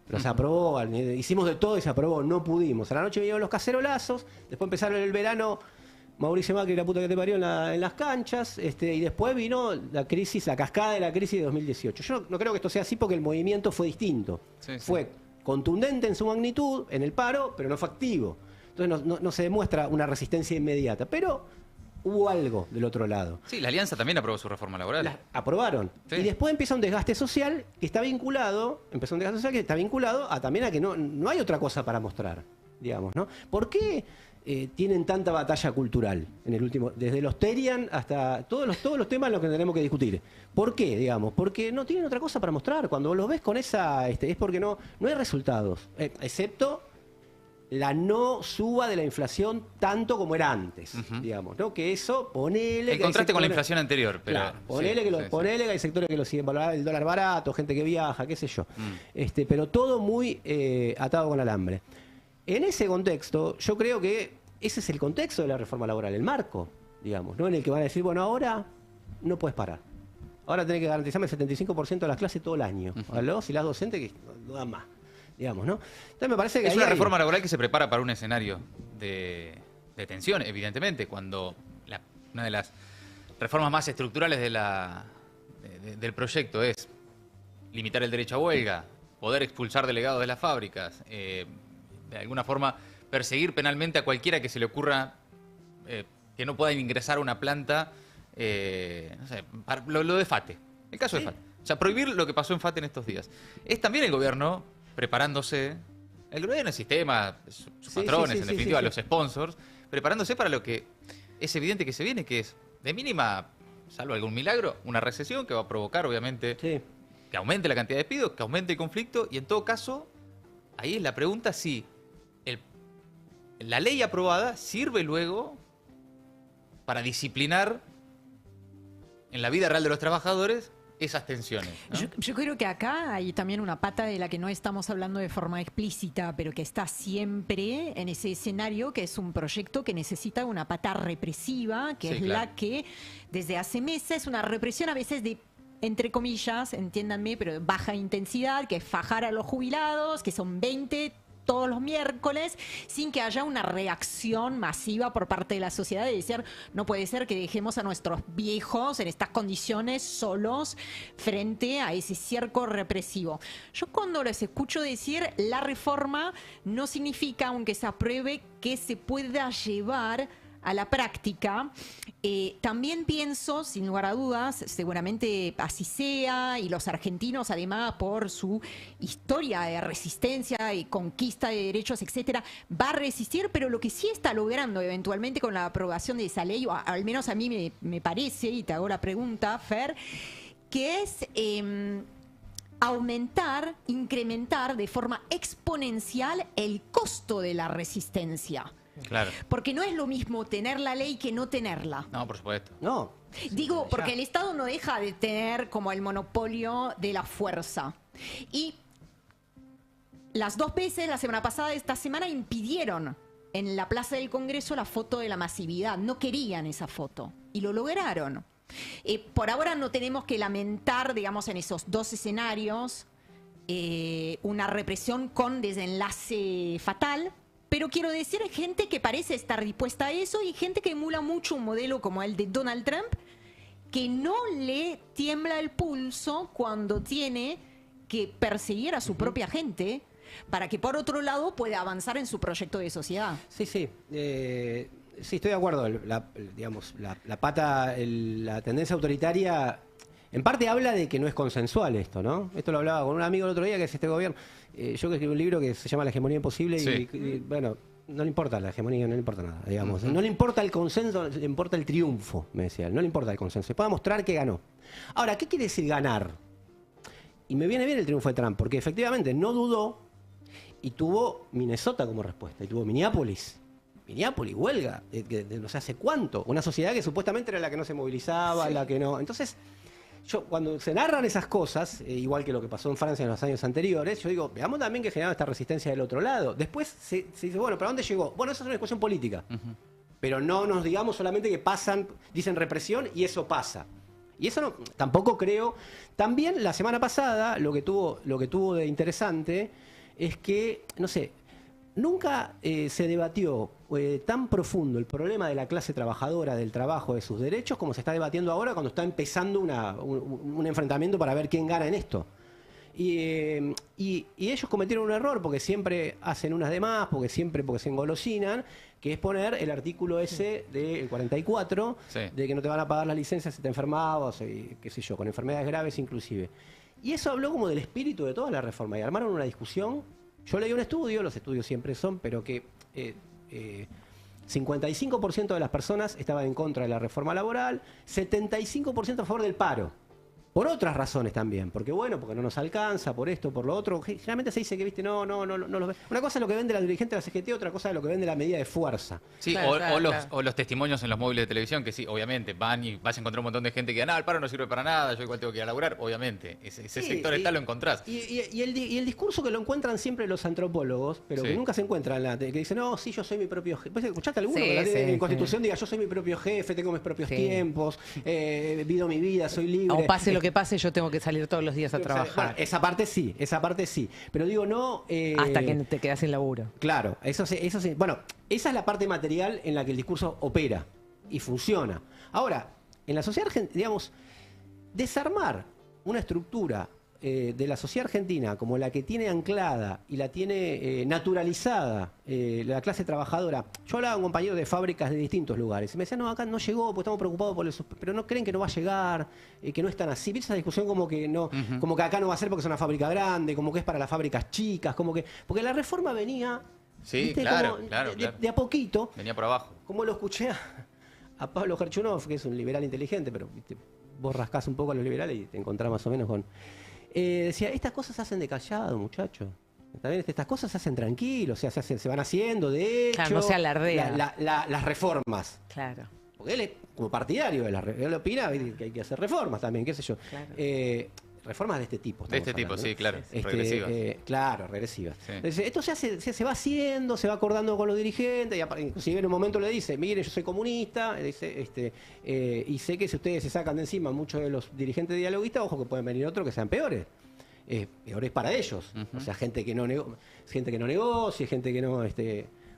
Pero se aprobó, hicimos de todo y se aprobó, no pudimos. A la noche vinieron los cacerolazos, después empezaron el verano, Mauricio Macri, la puta que te parió en las canchas, y después vino la crisis, la cascada de la crisis de 2018. Yo no creo que esto sea así porque el movimiento fue distinto. Fue contundente en su magnitud, en el paro, pero no fue activo. Entonces no se demuestra una resistencia inmediata, pero hubo algo del otro lado. Sí, la Alianza también aprobó su reforma laboral. Aprobaron. Sí. Y después empieza un desgaste social que está vinculado, también a que no hay otra cosa para mostrar, digamos, ¿no? ¿Por qué tienen tanta batalla cultural en el último, desde los Terian hasta todos los temas en los que tenemos que discutir? ¿Por qué, digamos? Porque no tienen otra cosa para mostrar. Cuando los ves con esa, es porque no hay resultados, excepto la no suba de la inflación tanto como era antes, digamos, ¿no? Que eso, ponele... En contraste con la inflación anterior, pero... Claro, ponele que hay sectores que lo siguen valorando, el dólar barato, gente que viaja, qué sé yo. Pero todo muy atado con alambre. En ese contexto, yo creo que ese es el contexto de la reforma laboral, el marco, digamos, ¿no? En el que van a decir, bueno, ahora no puedes parar. Ahora tenés que garantizarme el 75% de las clases todo el año. Y las docentes que no dan más. Digamos, ¿no? Entonces me parece que es una reforma laboral que se prepara para un escenario de tensión, evidentemente, cuando una de las reformas más estructurales del proyecto es limitar el derecho a huelga, poder expulsar delegados de las fábricas, de alguna forma perseguir penalmente a cualquiera que se le ocurra que no pueda ingresar a una planta, no sé, lo de FATE, el caso de FATE. O sea, prohibir lo que pasó en FATE en estos días. Es también el gobierno preparándose, el gobierno, el sistema, sus patrones, en definitiva, los sponsors, preparándose para lo que es evidente que se viene, que es, de mínima, salvo algún milagro, una recesión que va a provocar, obviamente, que aumente la cantidad de despidos, que aumente el conflicto, y en todo caso, ahí es la pregunta si la ley aprobada sirve luego para disciplinar en la vida real de los trabajadores esas tensiones, ¿no? Yo creo que acá hay también una pata de la que no estamos hablando de forma explícita, pero que está siempre en ese escenario, que es un proyecto que necesita una pata represiva, que es la que desde hace meses, una represión a veces de, entre comillas, entiéndanme, pero de baja intensidad, que es fajar a los jubilados, que son 20 todos los miércoles, sin que haya una reacción masiva por parte de la sociedad de decir, no puede ser que dejemos a nuestros viejos en estas condiciones solos frente a ese cerco represivo. Yo cuando les escucho decir la reforma, no significa, aunque se apruebe, que se pueda llevar a la práctica. También pienso, sin lugar a dudas, seguramente así sea, y los argentinos, además, por su historia de resistencia y conquista de derechos, etcétera, va a resistir, pero lo que sí está logrando eventualmente con la aprobación de esa ley, o al menos a mí me parece, y te hago la pregunta, Fer, que es aumentar, incrementar de forma exponencial el costo de la resistencia. Claro. Porque no es lo mismo tener la ley que no tenerla. No, por supuesto. No. Digo, porque el Estado no deja de tener como el monopolio de la fuerza. Y las dos veces, la semana pasada, esta semana, impidieron en la Plaza del Congreso la foto de la masividad. No querían esa foto. Y lo lograron. Por ahora no tenemos que lamentar, digamos, en esos dos escenarios, una represión con desenlace fatal. Pero quiero decir, hay gente que parece estar dispuesta a eso y gente que emula mucho un modelo como el de Donald Trump, que no le tiembla el pulso cuando tiene que perseguir a su propia gente para que, por otro lado, pueda avanzar en su proyecto de sociedad. Sí, sí. Sí, estoy de acuerdo. La tendencia autoritaria, en parte habla de que no es consensual esto, ¿no? Esto lo hablaba con un amigo el otro día, que es este gobierno. Yo que escribí un libro que se llama La hegemonía imposible y bueno, no le importa la hegemonía, no le importa nada, digamos. No le importa el consenso, le importa el triunfo, me decía. No le importa el consenso. Se puede mostrar que ganó. Ahora, ¿qué quiere decir ganar? Y me viene bien el triunfo de Trump, porque efectivamente no dudó y tuvo Minnesota como respuesta, y tuvo Minneapolis, huelga, de no sé hace cuánto. Una sociedad que supuestamente era la que no se movilizaba, la que no... Entonces, cuando se narran esas cosas, igual que lo que pasó en Francia en los años anteriores, yo digo, veamos también que generaba esta resistencia del otro lado. Después se dice, bueno, ¿para dónde llegó? Bueno, eso es una discusión política. Pero no nos digamos solamente que dicen represión y eso pasa. Y eso tampoco creo. También la semana pasada, lo que tuvo de interesante es que, no sé, nunca se debatió tan profundo el problema de la clase trabajadora, del trabajo, de sus derechos, como se está debatiendo ahora cuando está empezando un enfrentamiento para ver quién gana en esto. Y ellos cometieron un error porque siempre hacen unas de más, porque se engolosinan, que es poner el artículo ese del 44, de que no te van a pagar las licencias si te enfermabas, qué sé yo, con enfermedades graves inclusive. Y eso habló como del espíritu de toda la reforma y armaron una discusión. Yo leí un estudio, los estudios siempre son, pero que 55% de las personas estaban en contra de la reforma laboral, 75% a favor del paro. Por otras razones también, porque bueno, porque no nos alcanza, por esto, por lo otro. Generalmente se dice que, viste, no lo ve. Una cosa es lo que vende la dirigente de la CGT, otra cosa es lo que vende la medida de fuerza. Sí, o los testimonios en los móviles de televisión, que sí, obviamente, van y vas a encontrar un montón de gente que dice, el paro no sirve para nada, yo igual tengo que ir a laburar, obviamente. Ese sector está, lo encontrás. Y el discurso que lo encuentran siempre los antropólogos, pero que nunca se encuentran, que dicen, no, sí, yo soy mi propio jefe. ¿Escuchaste alguno que en Constitución diga, yo soy mi propio jefe, tengo mis propios tiempos, vivo mi vida, soy libre? O pase lo que pase, yo tengo que salir todos los días a trabajar. Bueno, esa parte sí. Pero digo, no... hasta que te quedas sin laburo. Claro, eso sí. Bueno, esa es la parte material en la que el discurso opera y funciona. Ahora, en la sociedad argentina, digamos, desarmar una estructura de la sociedad argentina como la que tiene anclada y la tiene naturalizada la clase trabajadora. Yo hablaba con compañeros de fábricas de distintos lugares y me decían, no, acá no llegó porque estamos preocupados por eso, pero no creen que no va a llegar, que no es tan así. ¿Viste esa discusión como que no, como que acá no va a ser porque es una fábrica grande, como que es para las fábricas chicas, como que porque la reforma venía claro. De a poquito. Venía por abajo. Como lo escuché a Pablo Gerchunov, que es un liberal inteligente, pero ¿viste? Vos rascás un poco a los liberales y te encontrás más o menos con... decía, estas cosas se hacen de callado, muchachos. También estas cosas se hacen tranquilos, o sea, se van haciendo, de hecho... Claro, no se alardea. Las reformas. Claro. Porque él es como partidario, él opina que hay que hacer reformas también, qué sé yo. Claro. Reformas de este tipo. De este tipo, ¿no? Sí, claro. Regresivas. Claro, regresivas. Sí. Entonces, esto se va haciendo, se va acordando con los dirigentes, y inclusive en un momento le dice, mire, yo soy comunista, dice, y sé que si ustedes se sacan de encima muchos de los dirigentes dialoguistas, ojo que pueden venir otros que sean peores. Peores para ellos. O sea, gente que no negocie, gente que no...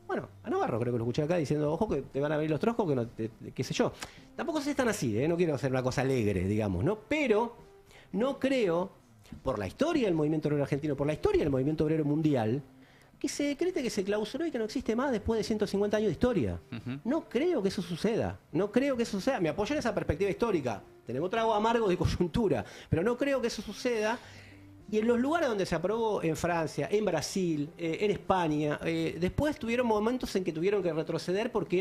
Bueno, a Navarro creo que lo escuché acá diciendo, ojo que te van a venir los troscos, que no, qué sé yo. Tampoco se están así, no quiero hacer una cosa alegre, digamos, ¿no? Pero... no creo, por la historia del movimiento obrero argentino, por la historia del movimiento obrero mundial, que se decrete que se clausuró y que no existe más después de 150 años de historia. No creo que eso suceda. No creo que eso suceda. Me apoyo en esa perspectiva histórica. Tenemos trago amargo de coyuntura, pero no creo que eso suceda. Y en los lugares donde se aprobó, en Francia, en Brasil, en España, después tuvieron momentos en que tuvieron que retroceder porque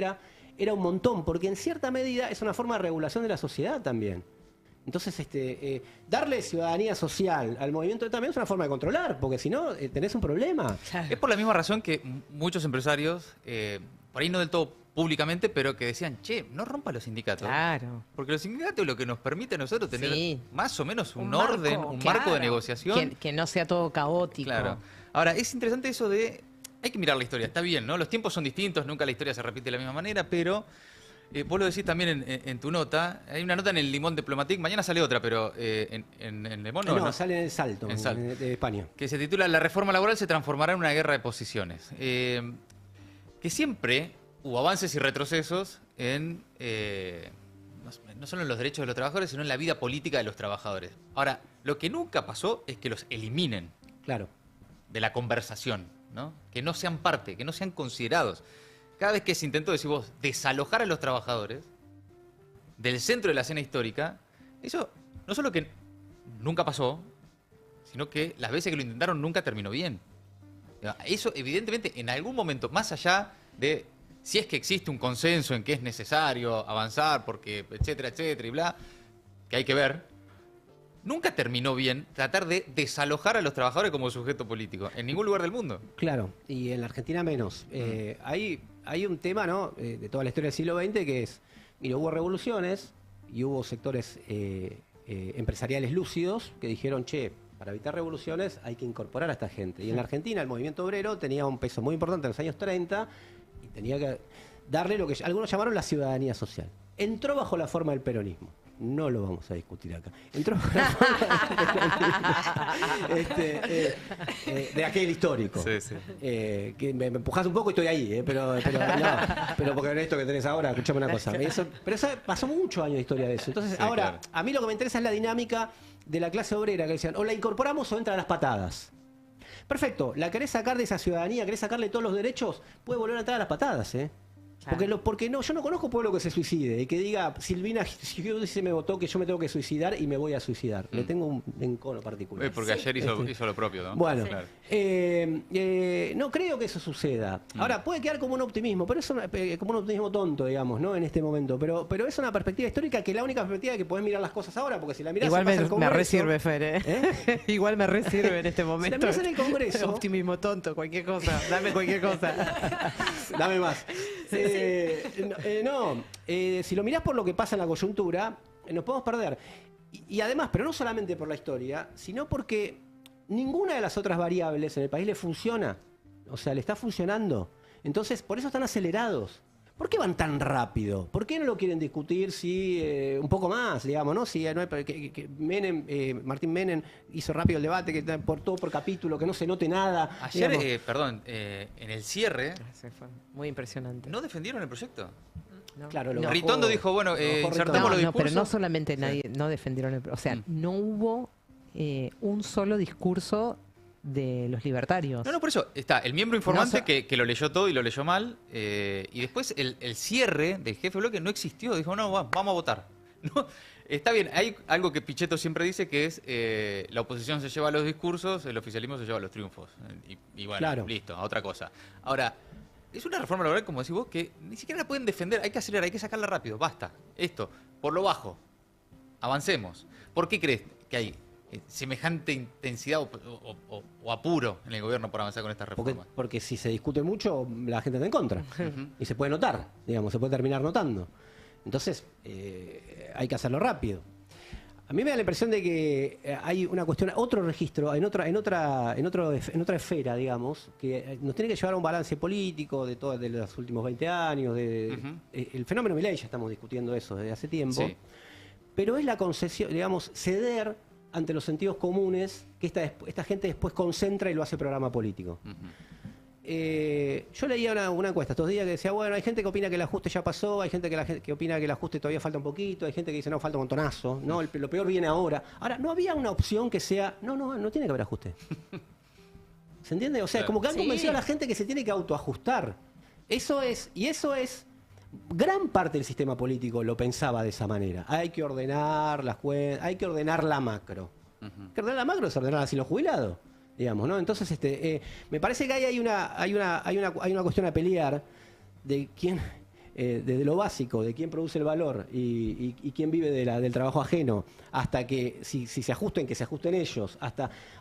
era un montón, porque en cierta medida es una forma de regulación de la sociedad también. Entonces, darle ciudadanía social al movimiento también es una forma de controlar, porque si no, tenés un problema. Claro. Es por la misma razón que muchos empresarios, por ahí no del todo públicamente, pero que decían, che, no rompa los sindicatos. Claro. Porque los sindicatos es lo que nos permite a nosotros tener más o menos un marco, orden, un marco de negociación. Que no sea todo caótico. Claro. Ahora, es interesante eso de... Hay que mirar la historia, está bien, ¿no? Los tiempos son distintos, nunca la historia se repite de la misma manera, pero... vos lo decís también en tu nota. Hay una nota en el Limón Diplomatique. Mañana sale otra, pero en Le Monde no, sale en el Salto, de España. Que se titula La reforma laboral se transformará en una guerra de posiciones. Que siempre hubo avances y retrocesos en no solo en los derechos de los trabajadores, sino en la vida política de los trabajadores. Ahora, lo que nunca pasó es que los eliminen de la conversación, ¿no? Que no sean parte, que no sean considerados. Cada vez que se intentó, decir vos, desalojar a los trabajadores del centro de la escena histórica, eso no solo que nunca pasó, sino que las veces que lo intentaron nunca terminó bien. Eso, evidentemente, en algún momento, más allá de si es que existe un consenso en que es necesario avanzar, porque etcétera, etcétera, y bla, que hay que ver, nunca terminó bien tratar de desalojar a los trabajadores como sujeto político, en ningún lugar del mundo. Claro, y en la Argentina menos. Hay un tema, ¿no?, de toda la historia del siglo XX que es, mira, hubo revoluciones y hubo sectores empresariales lúcidos que dijeron, che, para evitar revoluciones hay que incorporar a esta gente. Y en la Argentina el movimiento obrero tenía un peso muy importante en los años 30 y tenía que darle lo que algunos llamaron la ciudadanía social. Entró bajo la forma del peronismo. No lo vamos a discutir acá. Entró de aquel histórico. Sí, sí. Que me empujás un poco y estoy ahí, pero porque en esto que tenés ahora, escuchame una cosa. Pero eso pasó muchos años de historia de eso. Entonces, Sí, ahora, claro. a mí lo que me interesa es la dinámica de la clase obrera, que decían, o la incorporamos o entra a las patadas. Perfecto, la querés sacar de esa ciudadanía, querés sacarle todos los derechos, puede volver a entrar a las patadas, ¿eh? Porque no, yo no conozco pueblo que se suicide y que diga, Silvina Giudice me votó que yo me tengo que suicidar y me voy a suicidar. Le tengo un encono particular. Porque ayer hizo lo propio, ¿no? Bueno, Claro. no creo que eso suceda. Ahora, puede quedar como un optimismo, pero es como un optimismo tonto, digamos, ¿no? En este momento. Pero es una perspectiva histórica que es la única perspectiva que podés mirar las cosas ahora, porque si la mirás Igual en base al me Congreso, resirve, Fer, ¿eh? Igual me resirve en este momento. Si la mirás en el Congreso... Optimismo tonto, cualquier cosa. Dame cualquier cosa. Dame más. Si lo mirás por lo que pasa en la coyuntura, nos podemos perder. Y además, pero no solamente por la historia, sino porque ninguna de las otras variables en el país le funciona. O sea, le está funcionando. Entonces, por eso están acelerados. ¿Por qué van tan rápido? ¿Por qué no lo quieren discutir si un poco más, digamos, ¿no? Si no hay, Martín Menem hizo rápido el debate, que por todo por capítulo, que no se note nada. Ayer, digamos. en el cierre, Fue muy impresionante. ¿no defendieron el proyecto? Claro, No. Ritondo dijo, bueno, insertemos los No, pero discursos. no solamente nadie, no defendieron el... O sea, no hubo un solo discurso de los libertarios. No, por eso está el miembro informante No, que lo leyó todo y lo leyó mal. Y después el cierre del jefe de bloque no existió. Dijo, no, vamos a votar. No, está bien, hay algo que Pichetto siempre dice que es la oposición se lleva los discursos, el oficialismo se lleva los triunfos. Y bueno, Claro. listo, a otra cosa. Ahora, es una reforma laboral, como decís vos, que ni siquiera la pueden defender. Hay que acelerar, hay que sacarla rápido. Basta. Esto, por lo bajo. Avancemos. ¿Por qué crees que hay semejante intensidad o apuro en el gobierno por avanzar con esta reforma? Porque si se discute mucho, la gente está en contra. Y se puede notar, digamos, se puede terminar notando. Entonces, hay que hacerlo rápido. A mí me da la impresión de que hay una cuestión, otro registro, en otra esfera, digamos, que nos tiene que llevar a un balance político de los últimos 20 años. El fenómeno Milei, ya estamos discutiendo eso desde hace tiempo. Sí. Pero es la concesión, digamos, ceder ante los sentidos comunes que esta gente después concentra y lo hace programa político. Yo leía una encuesta estos días que decía, bueno, hay gente que opina que el ajuste ya pasó, hay gente que opina que el ajuste todavía falta un poquito, hay gente que dice, no, falta un montonazo, no, lo peor viene ahora. Ahora, no había una opción que sea, no tiene que haber ajuste. ¿Se entiende? O sea, como que han convencido a la gente que se tiene que autoajustar. Eso es gran parte del sistema político lo pensaba de esa manera. Hay que ordenar las cuentas, hay que ordenar la macro. Que ordenar la macro es ordenar así los jubilados, digamos, ¿no? Entonces, me parece que hay una cuestión a pelear de quién, desde lo básico, de quién produce el valor y quién vive del trabajo ajeno, hasta que si se ajusten, que se ajusten ellos.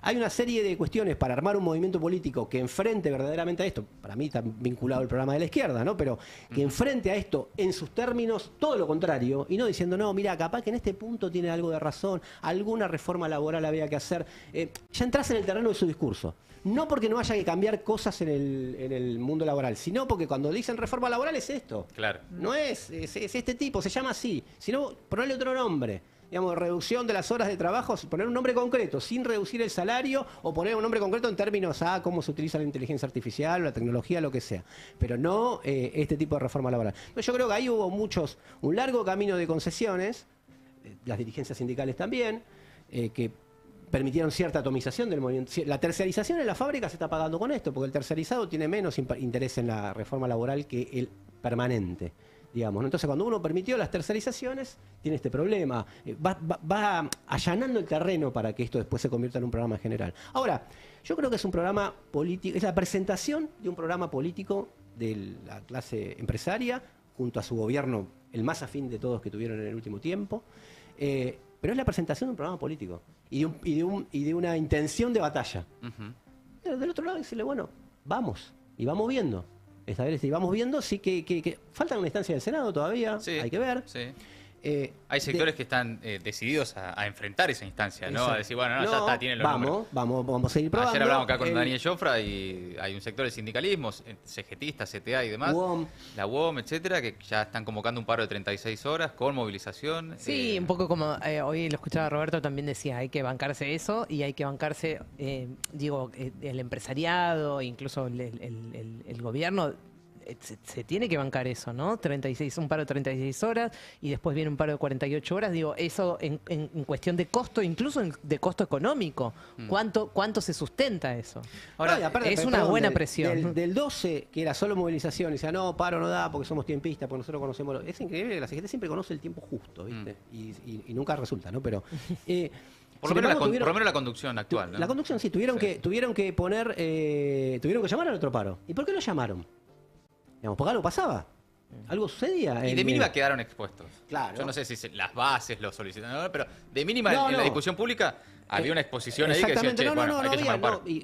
Hay una serie de cuestiones para armar un movimiento político que enfrente verdaderamente a esto. Para mí está vinculado el programa de la izquierda, ¿no? Pero que enfrente a esto en sus términos todo lo contrario y no diciendo, no, mira, capaz que en este punto tiene algo de razón, alguna reforma laboral había que hacer. Ya entras en el terreno de su discurso. No porque no haya que cambiar cosas en el mundo laboral, sino porque cuando dicen reforma laboral es esto. Claro. No es este tipo, se llama así. Sino ponerle otro nombre. Digamos, reducción de las horas de trabajo, poner un nombre concreto, sin reducir el salario, o poner un nombre concreto en términos a cómo se utiliza la inteligencia artificial, la tecnología, lo que sea. Pero no este tipo de reforma laboral. Pero yo creo que ahí hubo un largo camino de concesiones, las dirigencias sindicales también, que permitieron cierta atomización del movimiento. La tercerización en la fábrica se está pagando con esto, porque el tercerizado tiene menos interés en la reforma laboral que el permanente, digamos, ¿no? Entonces, cuando uno permitió las tercerizaciones, tiene este problema. Va allanando el terreno para que esto después se convierta en un programa general. Ahora, yo creo que es un programa político, es la presentación de un programa político de la clase empresaria, junto a su gobierno, el más afín de todos que tuvieron en el último tiempo. Pero es la presentación de un programa político y de una intención de batalla. Pero del otro lado, decirle, bueno, vamos, y vamos viendo. Esta vez, y vamos viendo, sí que falta una instancia del Senado todavía, hay que ver. Sí. Hay sectores que están decididos a enfrentar esa instancia, ¿no? A decir, bueno, ya está, tienen los números. Vamos a seguir probando. Ayer hablamos acá con Daniel Jofra y hay un sector de sindicalismo, CGTistas, CTA y demás, la UOM, etcétera, que ya están convocando un paro de 36 horas con movilización. Sí, un poco como hoy lo escuchaba Roberto, también decía, hay que bancarse eso y hay que bancarse, el empresariado, incluso el gobierno. Se tiene que bancar eso, ¿no? Un paro de 36 horas y después viene un paro de 48 horas. Digo, eso en cuestión de costo, incluso de costo económico. ¿Cuánto se sustenta eso? Ahora, aparte, es una buena presión. Del 12, que era solo movilización, y decía, no, paro no da porque somos tiempistas, porque nosotros conocemos... Es increíble que la CGT siempre conoce el tiempo justo, ¿viste? Y nunca resulta, ¿no? Pero... Por lo menos la conducción actual, ¿no? La conducción, sí. Tuvieron que poner... tuvieron que llamar al otro paro. ¿Y por qué lo llamaron? Digamos, porque algo pasaba, algo sucedía. Y de mínima quedaron expuestos. Claro. Yo no sé si las bases lo solicitan, pero de mínima en la discusión pública había una exposición ahí que decía, che,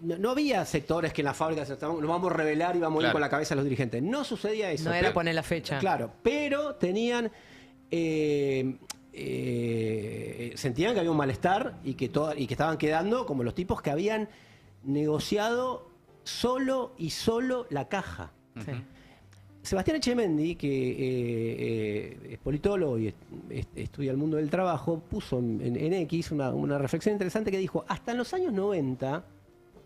no había sectores que en las fábricas nos vamos a rebelar y vamos a ir con la cabeza a los dirigentes. No sucedía eso. No era poner la fecha. Claro, pero tenían... sentían que había un malestar y que estaban quedando como los tipos que habían negociado solo la caja. Sí. Sebastián Echemendi, que es politólogo y estudia el mundo del trabajo, puso en X una reflexión interesante que dijo, hasta en los años 90,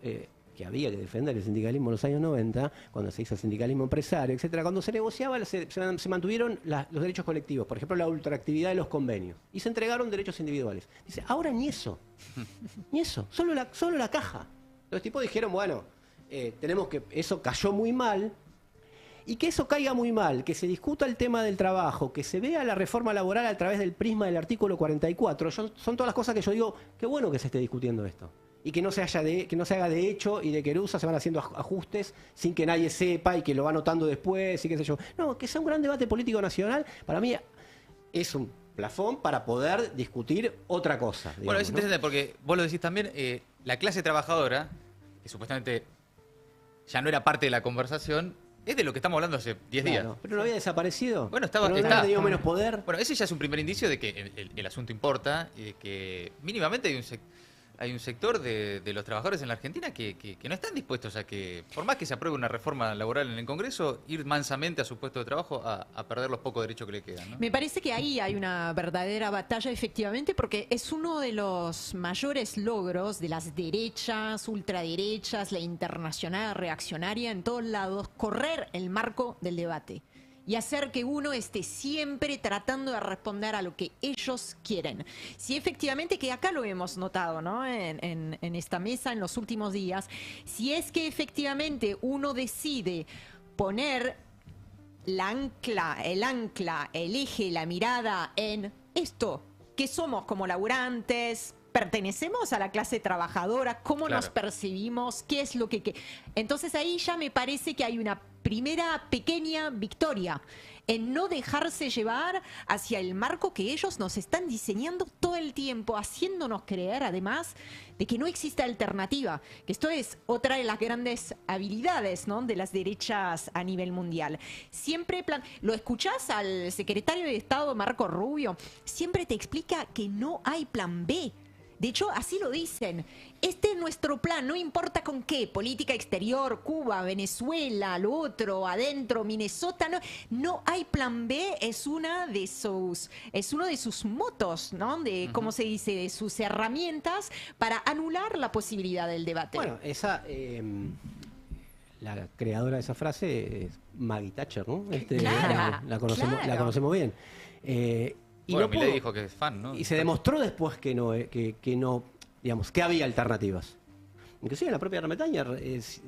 que había que defender el sindicalismo en los años 90, cuando se hizo el sindicalismo empresario, etcétera, cuando se negociaba se mantuvieron los derechos colectivos, por ejemplo la ultraactividad de los convenios, y se entregaron derechos individuales. Dice, ahora ni eso, solo la caja. Los tipos dijeron, bueno, tenemos que, eso cayó muy mal, y que eso caiga muy mal, que se discuta el tema del trabajo, que se vea la reforma laboral a través del prisma del artículo 44, son todas las cosas que yo digo, qué bueno que se esté discutiendo esto. Y que no se haga de hecho y de querusa, se van haciendo ajustes sin que nadie sepa y que lo va notando después y qué sé yo. No, que sea un gran debate político nacional, para mí es un plafón para poder discutir otra cosa. Digamos, bueno, es interesante porque vos lo decís también, la clase trabajadora, que supuestamente ya no era parte de la conversación, es de lo que estamos hablando hace 10 días. Pero no había desaparecido. Bueno, ¿No había tenido menos poder? Bueno, ese ya es un primer indicio de que el asunto importa y de que mínimamente hay un sector de los trabajadores en la Argentina que no están dispuestos a que, por más que se apruebe una reforma laboral en el Congreso, ir mansamente a su puesto de trabajo a perder los pocos derechos que le quedan, ¿no? Me parece que ahí hay una verdadera batalla, efectivamente, porque es uno de los mayores logros de las derechas, ultraderechas, la internacional reaccionaria en todos lados, correr el marco del debate y hacer que uno esté siempre tratando de responder a lo que ellos quieren. Si efectivamente, que acá lo hemos notado, ¿no? en esta mesa en los últimos días, si es que efectivamente uno decide poner el ancla, el eje, la mirada en esto, que somos como laburantes, pertenecemos a la clase trabajadora, cómo nos percibimos, qué es lo que... Entonces ahí ya me parece que hay una primera pequeña victoria en no dejarse llevar hacia el marco que ellos nos están diseñando todo el tiempo, haciéndonos creer además de que no existe alternativa, que esto es otra de las grandes habilidades, ¿no?, de las derechas a nivel mundial. Siempre lo escuchás al secretario de Estado Marco Rubio, siempre te explica que no hay plan B. De hecho, así lo dicen. Este es nuestro plan, no importa con qué, política exterior, Cuba, Venezuela, lo otro, adentro, Minnesota, no hay plan B, es uno de sus motos, ¿no? De, ¿cómo se dice? De sus herramientas para anular la posibilidad del debate. Bueno, la creadora de esa frase es Maggie Thatcher, ¿no? La conocemos bien. Y bueno, Milei dijo que es fan, ¿no? Y se demostró después que no, digamos, que había alternativas. Inclusive en la propia Gran Bretaña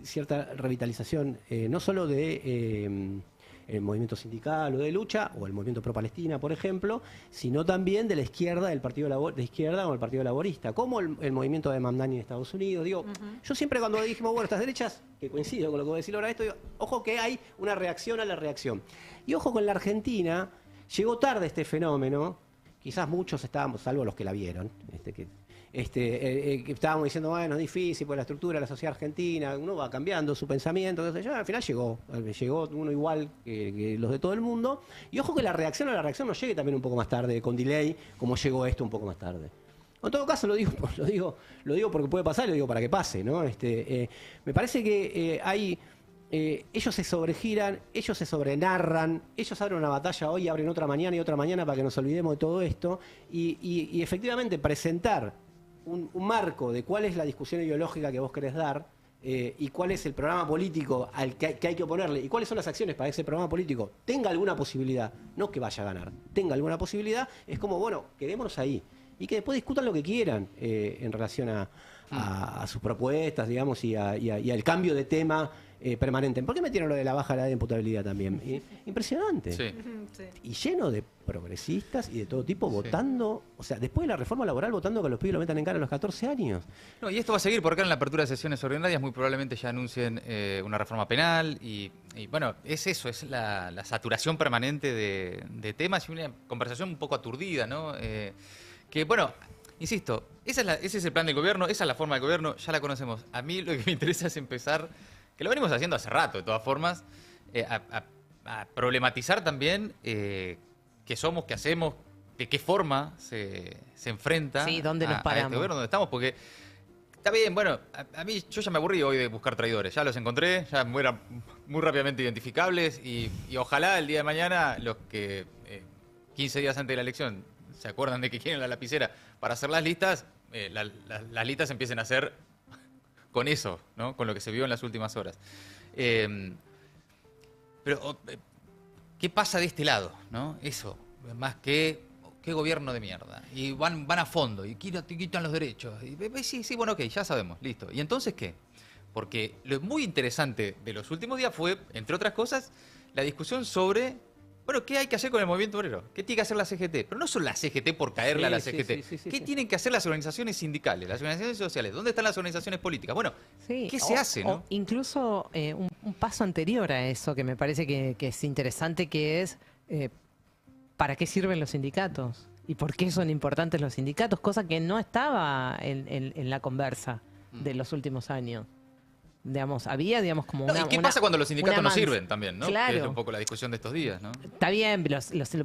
cierta revitalización, no solo de el movimiento sindical o de lucha, o el movimiento pro-Palestina, por ejemplo, sino también de la izquierda, del partido de izquierda o el Partido Laborista, como el movimiento de Mamdani en Estados Unidos. Digo, yo siempre cuando dijimos, bueno, estas derechas, que coincido con lo que voy a decir ahora esto, digo, ojo que hay una reacción a la reacción. Y ojo con la Argentina. Llegó tarde este fenómeno, quizás muchos estábamos, salvo los que la vieron, que estábamos diciendo, bueno, es difícil por la estructura de la sociedad argentina, uno va cambiando su pensamiento, entonces ya al final llegó uno igual que los de todo el mundo, y ojo que la reacción nos llegue también un poco más tarde, con delay, como llegó esto un poco más tarde. En todo caso lo digo porque puede pasar y lo digo para que pase, ¿no? Me parece que ellos se sobregiran, ellos se sobrenarran, ellos abren una batalla hoy, abren otra mañana y otra mañana para que nos olvidemos de todo esto, y efectivamente presentar un marco de cuál es la discusión ideológica que vos querés dar, y cuál es el programa político al que hay que oponerle, y cuáles son las acciones para que ese programa político tenga alguna posibilidad, no que vaya a ganar, tenga alguna posibilidad, es como, bueno, quedémonos ahí, y que después discutan lo que quieran en relación a sus propuestas, digamos, y al cambio de tema permanente. ¿Por qué metieron lo de la baja de la edad de imputabilidad también? Impresionante. Sí. Y lleno de progresistas y de todo tipo votando, o sea, después de la reforma laboral votando que los pibes lo metan en cara a los 14 años. No, y esto va a seguir porque en la apertura de sesiones ordinarias muy probablemente ya anuncien una reforma penal y bueno, es eso, es la saturación permanente de temas y una conversación un poco aturdida, ¿no? Que bueno, insisto, ese es el plan del gobierno, esa es la forma del gobierno, ya la conocemos. A mí lo que me interesa es empezar, que lo venimos haciendo hace rato de todas formas, a problematizar también qué somos, qué hacemos, de qué forma se enfrenta ¿dónde nos paramos? a este gobierno, dónde estamos, porque está bien, bueno, a mí yo ya me aburrí hoy de buscar traidores, ya los encontré, ya eran muy rápidamente identificables y ojalá el día de mañana los que 15 días antes de la elección se acuerdan de que quieren la lapicera para hacer las listas, las listas empiecen a hacer con eso, ¿no? Con lo que se vio en las últimas horas. Pero, ¿qué pasa de este lado? ¿No? Eso, más que qué gobierno de mierda. Y van a fondo y quitan los derechos. Y, sí, bueno, ok, ya sabemos, listo. ¿Y entonces qué? Porque lo muy interesante de los últimos días fue, entre otras cosas, la discusión sobre, bueno, ¿qué hay que hacer con el movimiento obrero? ¿Qué tiene que hacer la CGT? Pero no solo la CGT por caerle a la CGT. ¿Qué tienen que hacer las organizaciones sindicales, las organizaciones sociales? ¿Dónde están las organizaciones políticas? Bueno, ¿qué se hace, no? Incluso un paso anterior a eso que me parece que es interesante, que es ¿para qué sirven los sindicatos? ¿Y por qué son importantes los sindicatos? Cosa que no estaba en la conversa de los últimos años. Digamos, había, como una... ¿Y qué pasa cuando los sindicatos no sirven también, no? Claro. Que es un poco la discusión de estos días, ¿no? Está bien,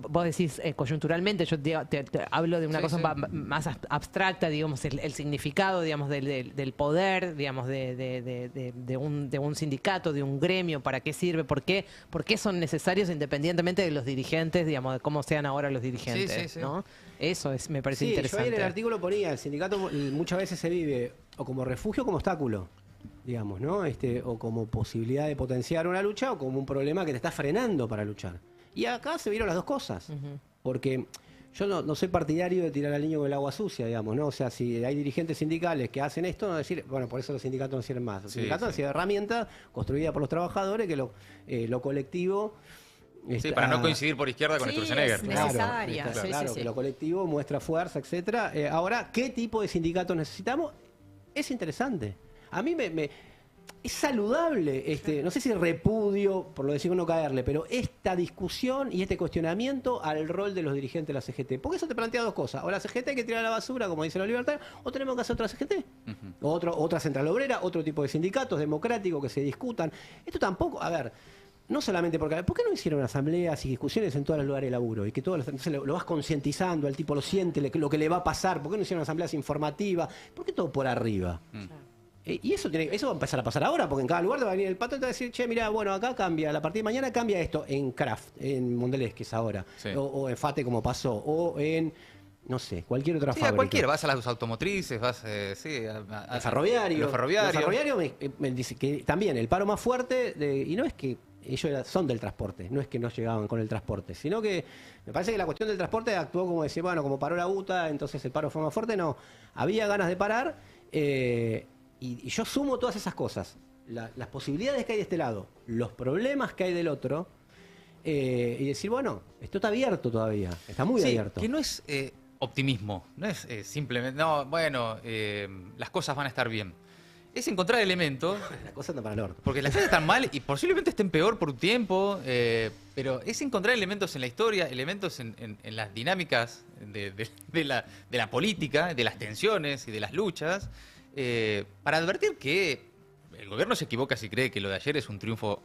vos decís coyunturalmente, yo te hablo de una cosa más abstracta, digamos, el significado, digamos, del poder, digamos, de un sindicato, de un gremio, ¿para qué sirve? ¿Por qué son necesarios independientemente de los dirigentes, digamos, de cómo sean ahora los dirigentes, ¿no? Eso me parece interesante. Yo ahí en el artículo ponía, el sindicato muchas veces se vive o como refugio o como obstáculo, digamos, ¿no? O como posibilidad de potenciar una lucha o como un problema que te está frenando para luchar. Y acá se vieron las dos cosas. Porque yo no soy partidario de tirar al niño con el agua sucia, digamos, ¿no? O sea, si hay dirigentes sindicales que hacen esto, no decir, bueno, por eso los sindicatos no sirven más. Los sindicatos han sido herramientas construidas por los trabajadores que lo colectivo... para no coincidir por izquierda con Sturzenegger. Es necesaria. Claro, que lo colectivo muestra fuerza, etcétera. Ahora, ¿qué tipo de sindicatos necesitamos? Es interesante. A mí es saludable, no sé si repudio, por lo de decir no caerle, pero esta discusión y este cuestionamiento al rol de los dirigentes de la CGT. Porque eso te plantea dos cosas. O la CGT hay que tirar a la basura, como dice la libertad, o tenemos que hacer otra CGT. Otra central obrera, otro tipo de sindicatos democráticos que se discutan. Esto tampoco, a ver... No solamente porque... ¿Por qué no hicieron asambleas y discusiones en todos los lugares de laburo? Y que entonces lo vas concientizando, al tipo lo siente, lo que le va a pasar. ¿Por qué no hicieron asambleas informativas? ¿Por qué todo por arriba? Y eso va a empezar a pasar ahora, porque en cada lugar te va a venir el pato y te va a decir, che, mira, bueno, acá cambia, a partir de mañana cambia esto en Kraft, en Mondelez, que es ahora, o en Fate como pasó, o en... No sé, cualquier otra fábrica. Cualquiera, vas a las automotrices, vas al ferroviario. Los ferroviarios. Los ferroviarios me dice que también el paro más fuerte, y no es que ellos son del transporte, no es que no llegaban con el transporte, sino que me parece que la cuestión del transporte actuó como decir, bueno, como paró la UTA, entonces el paro fue más fuerte. No, había ganas de parar, y yo sumo todas esas cosas, las posibilidades que hay de este lado, los problemas que hay del otro, y decir, bueno, esto está abierto todavía, está muy abierto. Que no es optimismo, no es simplemente, no, bueno, las cosas van a estar bien. es encontrar elementos. La cosa anda para el norte. Porque las cosas están mal y posiblemente estén peor por un tiempo, pero es encontrar elementos en la historia, elementos en las dinámicas de la política, de las tensiones y de las luchas, para advertir que el gobierno se equivoca si cree que lo de ayer es un triunfo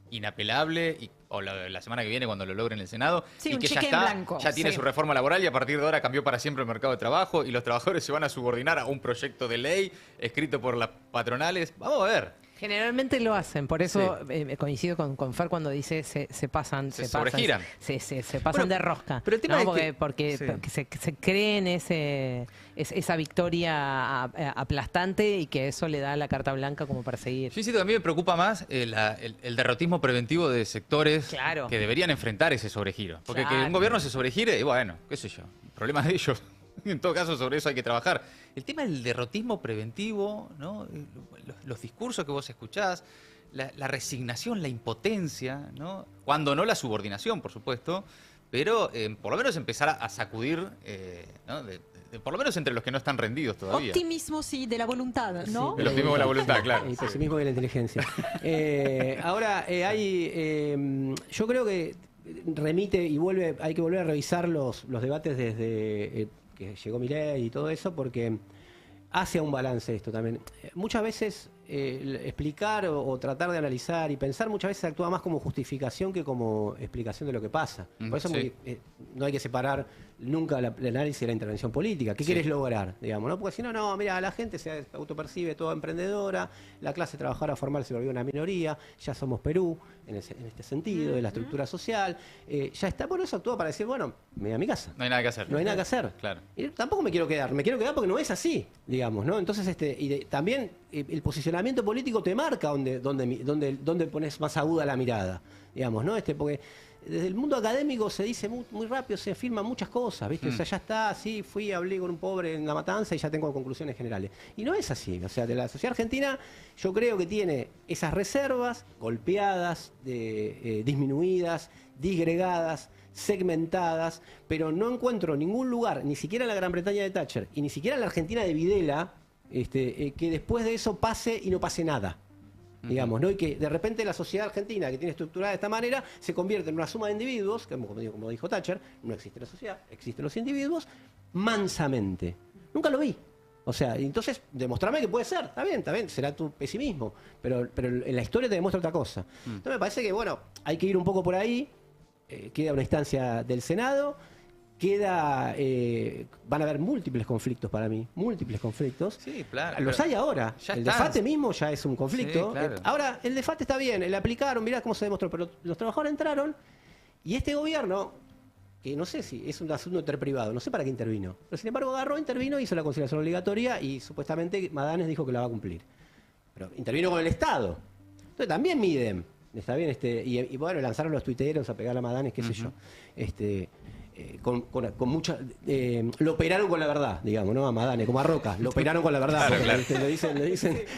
inapelable, o la semana que viene cuando lo logre en el Senado, Sí, y un que cheque en blanco, ya tiene sí. su reforma laboral y a partir de ahora cambió para siempre el mercado de trabajo y los trabajadores se van a subordinar a un proyecto de ley escrito por las patronales. Vamos a ver. Generalmente lo hacen, por eso coincido con Fer cuando dice se pasan, Se sobregiran. se pasan Bueno, de rosca. pero el tema ¿no? es porque sí. se creen esa victoria aplastante y que eso le da la carta blanca como para seguir. Yo insisto que a mí me preocupa más el derrotismo preventivo de sectores Claro. que deberían enfrentar ese sobregiro. Porque que Claro. un gobierno se sobregire, y bueno, qué sé yo, problemas de ellos. En todo caso, sobre eso hay que trabajar. El tema del derrotismo preventivo, ¿no? Los discursos que vos escuchás, la resignación, la impotencia, ¿no? Cuando no la subordinación, por supuesto, pero por lo menos empezar a sacudir, ¿no? Por lo menos entre los que no están rendidos todavía. Optimismo, sí, de la voluntad, ¿no? El optimismo de la voluntad, claro. El pesimismo de la inteligencia. Ahora, yo creo que remite y hay que volver a revisar los debates desde que llegó Milei y todo eso, porque hace un balance esto también. Muchas veces explicar o tratar de analizar y pensar muchas veces actúa más como justificación que como explicación de lo que pasa. Por eso Sí. no hay que separar nunca el análisis de la intervención política. ¿Qué Sí. quieres lograr? Digamos, ¿no? Porque si no, mira, la gente se autopercibe toda emprendedora, la clase trabajadora formal se volvió una minoría, ya somos Perú en este sentido, de la estructura social. Ya está, por eso actúa para decir, bueno, me voy a mi casa. No hay nada que hacer. No hay nada que hacer. Claro. Y tampoco me quiero quedar porque no es así, digamos, ¿no? Entonces, también el posicionamiento político te marca dónde pones más aguda la mirada, digamos, ¿no? Porque desde el mundo académico se dice muy rápido, se afirman muchas cosas, ¿viste? O sea, ya está, sí, hablé con un pobre en La Matanza y ya tengo conclusiones generales. Y no es así, o sea, de la sociedad argentina yo creo que tiene esas reservas golpeadas, disminuidas, disgregadas, segmentadas, pero no encuentro ningún lugar, ni siquiera en la Gran Bretaña de Thatcher y ni siquiera en la Argentina de Videla, que después de eso pase y no pase nada. Digamos, ¿no? Y que de repente la sociedad argentina, que tiene estructurada de esta manera, se convierte en una suma de individuos, que como dijo Thatcher, no existe la sociedad, existen los individuos, mansamente. Nunca lo vi. O sea, entonces, demostrame que puede ser, está bien, será tu pesimismo, pero en la historia te demuestra otra cosa. Entonces me parece que, bueno, hay que ir un poco por ahí, queda una instancia del Senado, van a haber múltiples conflictos para mí, múltiples conflictos. Sí, claro. Los hay ahora. Ya El están. DEFATE mismo ya es un conflicto. Sí, claro. Ahora, el DEFATE está bien, le aplicaron, mirá cómo se demostró, pero los trabajadores entraron y este gobierno, que no sé si es un asunto interprivado, no sé para qué intervino, pero sin embargo intervino, hizo la conciliación obligatoria y supuestamente Madanes dijo que la va a cumplir. Pero intervino con el Estado. Entonces también miden. Está bien, y bueno, lanzaron los tuiteros a pegar a Madanes, qué sé yo. Con mucha lo operaron con la verdad, digamos, ¿no? A Madane, como a Roca, lo operaron con la verdad. Claro, porque claro.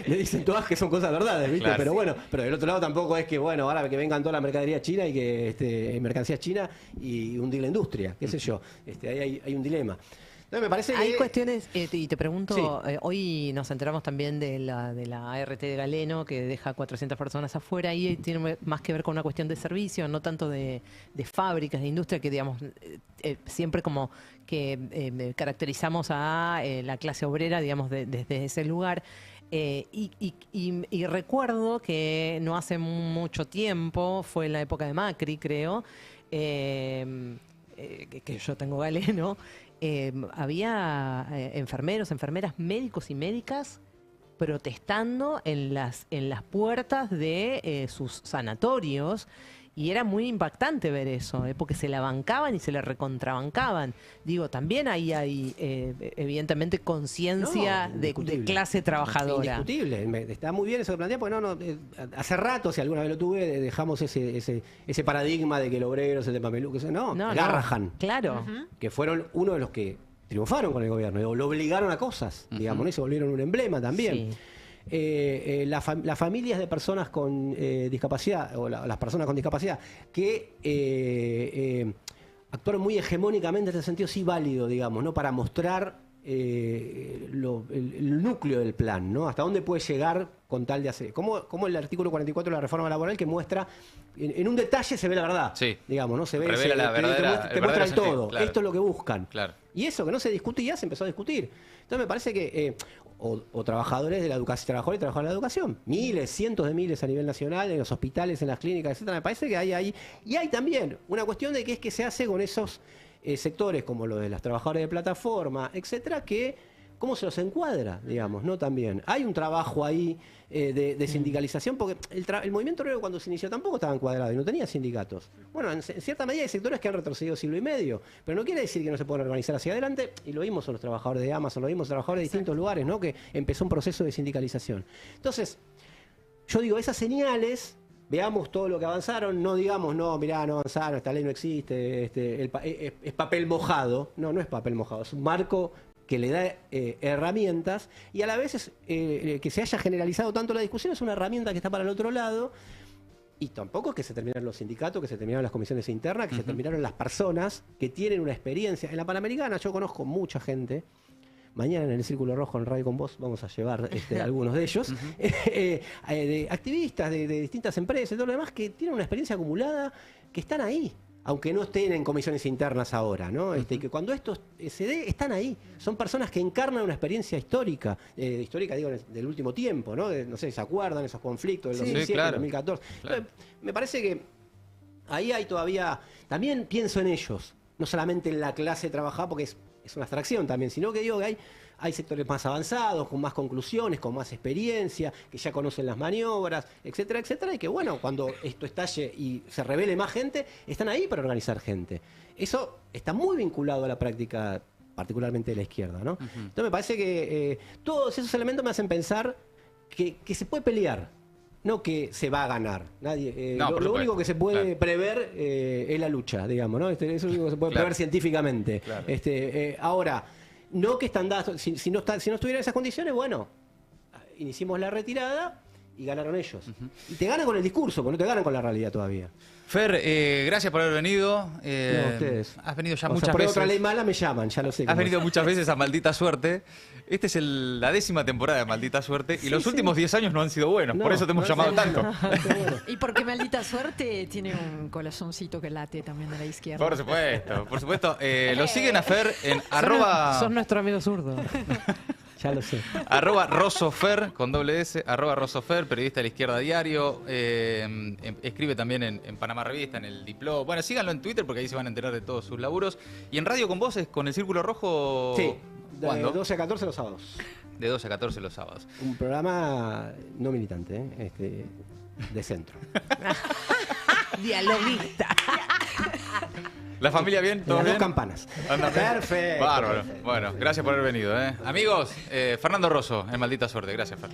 Le dicen todas que son cosas verdades, ¿viste? Claro. Pero bueno, pero del otro lado tampoco es que, bueno, ahora que vengan toda la mercadería china y que mercancías chinas y hundir la industria, qué sé yo. Ahí hay un dilema. Entonces me parece Hay que cuestiones, y te pregunto, Sí. hoy nos enteramos también de la ART de Galeno, que deja 400 personas afuera, y tiene más que ver con una cuestión de servicio, no tanto de fábricas, de industria, que digamos, siempre como que caracterizamos a la clase obrera, digamos, desde ese lugar. Y recuerdo que no hace mucho tiempo, fue en la época de Macri, creo, que yo tengo Galeno, había enfermeros, enfermeras, médicos y médicas protestando en las puertas de sus sanatorios, y era muy impactante ver eso, porque se la bancaban y se la recontrabancaban. Digo, también ahí hay evidentemente conciencia de clase trabajadora. Indiscutible. Está muy bien eso que plantea, porque hace rato, si alguna vez lo tuve, dejamos ese paradigma de que el obrero es el de Mameluco. No, Garrahan. Claro. Que fueron uno de los que triunfaron con el gobierno, o lo obligaron a cosas, digamos, ¿no? Y se volvieron un emblema también. Sí. Las familias de personas con discapacidad, o las personas con discapacidad, que actuaron muy hegemónicamente en este sentido, sí válido, digamos, ¿no? Para mostrar el núcleo del plan, ¿no? Hasta dónde puede llegar con tal de hacer. Como el artículo 44 de la reforma laboral que muestra, en un detalle se ve la verdad, digamos, ¿no? Se ve, revela la verdadera, te muestra el todo. Claro. Esto es lo que buscan. Claro. Y eso que no se discutía se empezó a discutir. Entonces me parece que o trabajadores de la educación, trabajadores y trabajadoras de la educación, miles, cientos de miles a nivel nacional, en los hospitales, en las clínicas, etcétera. Me parece que hay ahí. Y hay también una cuestión de qué es que se hace con esos sectores como los de las trabajadoras de plataforma, etcétera, que cómo se los encuadra, digamos, ¿no? También hay un trabajo ahí de sindicalización, porque el movimiento obrero cuando se inició tampoco estaba encuadrado y no tenía sindicatos. Bueno, en cierta medida hay sectores que han retrocedido siglo y medio, pero no quiere decir que no se puedan organizar hacia adelante, y lo vimos en los trabajadores de Amazon, lo vimos en los trabajadores de distintos lugares, ¿no? Que empezó un proceso de sindicalización. Entonces, yo digo, esas señales, veamos todo lo que avanzaron, no digamos, no, mirá, no avanzaron, esta ley no existe, es papel mojado. No es papel mojado, es un marco que le da herramientas, y a la vez que se haya generalizado tanto la discusión es una herramienta que está para el otro lado, y tampoco es que se terminaron los sindicatos, que se terminaron las comisiones internas, que se terminaron las personas que tienen una experiencia. En la Panamericana yo conozco mucha gente. Mañana en el Círculo Rojo, en Radio con Vos, vamos a llevar algunos de ellos, de activistas de distintas empresas y todo lo demás, que tienen una experiencia acumulada, que están ahí, aunque no estén en comisiones internas ahora, ¿no? Y que cuando esto se dé, están ahí. Son personas que encarnan una experiencia histórica, digo, del último tiempo, ¿no? No sé, ¿se acuerdan esos conflictos del 2007, claro. 2014? Claro. Entonces, me parece que ahí hay todavía, también pienso en ellos, no solamente en la clase trabajadora, porque es una abstracción también, sino que digo que hay sectores más avanzados, con más conclusiones, con más experiencia, que ya conocen las maniobras, etcétera, etcétera, y que bueno, cuando esto estalle y se revele más gente, están ahí para organizar gente. Eso está muy vinculado a la práctica, particularmente de la izquierda, ¿no? Entonces me parece que todos esos elementos me hacen pensar que se puede pelear, no que se va a ganar. Nadie. Lo único que se puede prever es la lucha, digamos, ¿no? Eso es lo único que se puede prever científicamente. Claro. Ahora, no que están dadas, si no estuvieran esas condiciones, bueno, iniciamos la retirada y ganaron ellos. Y te ganan con el discurso, porque no te ganan con la realidad todavía. Fer, gracias por haber venido. No, ustedes. Has venido ya muchas muchas veces. Por otra ley mala me llaman, ya lo sé. Has venido muchas veces a Maldita Suerte. Esta es la 10ª temporada de Maldita Suerte y los últimos 10 años no han sido buenos. Por eso te hemos llamado tanto. Y porque Maldita Suerte tiene un corazoncito que late también de la izquierda. Por supuesto, por supuesto. Lo siguen a Fer en Son nuestro amigo zurdo. Ya lo sé. @rosofer, con doble S, @rosofer, periodista de la Izquierda Diario. Escribe también en Panamá Revista, en el Diploma. Bueno, síganlo en Twitter porque ahí se van a enterar de todos sus laburos. Y en Radio con Vos es con el Círculo Rojo. Sí, de ¿cuándo? 12 a 14 los sábados. De 12 a 14 los sábados. Un programa no militante, de centro. Dialoguista. ¿La familia bien? ¿Todo Las bien? dos campanas. ¿Anda bien? Perfecto. Bárbaro. Bueno, gracias por haber venido. Amigos, Fernando Rosso, en Maldita Suerte. Gracias, Fer.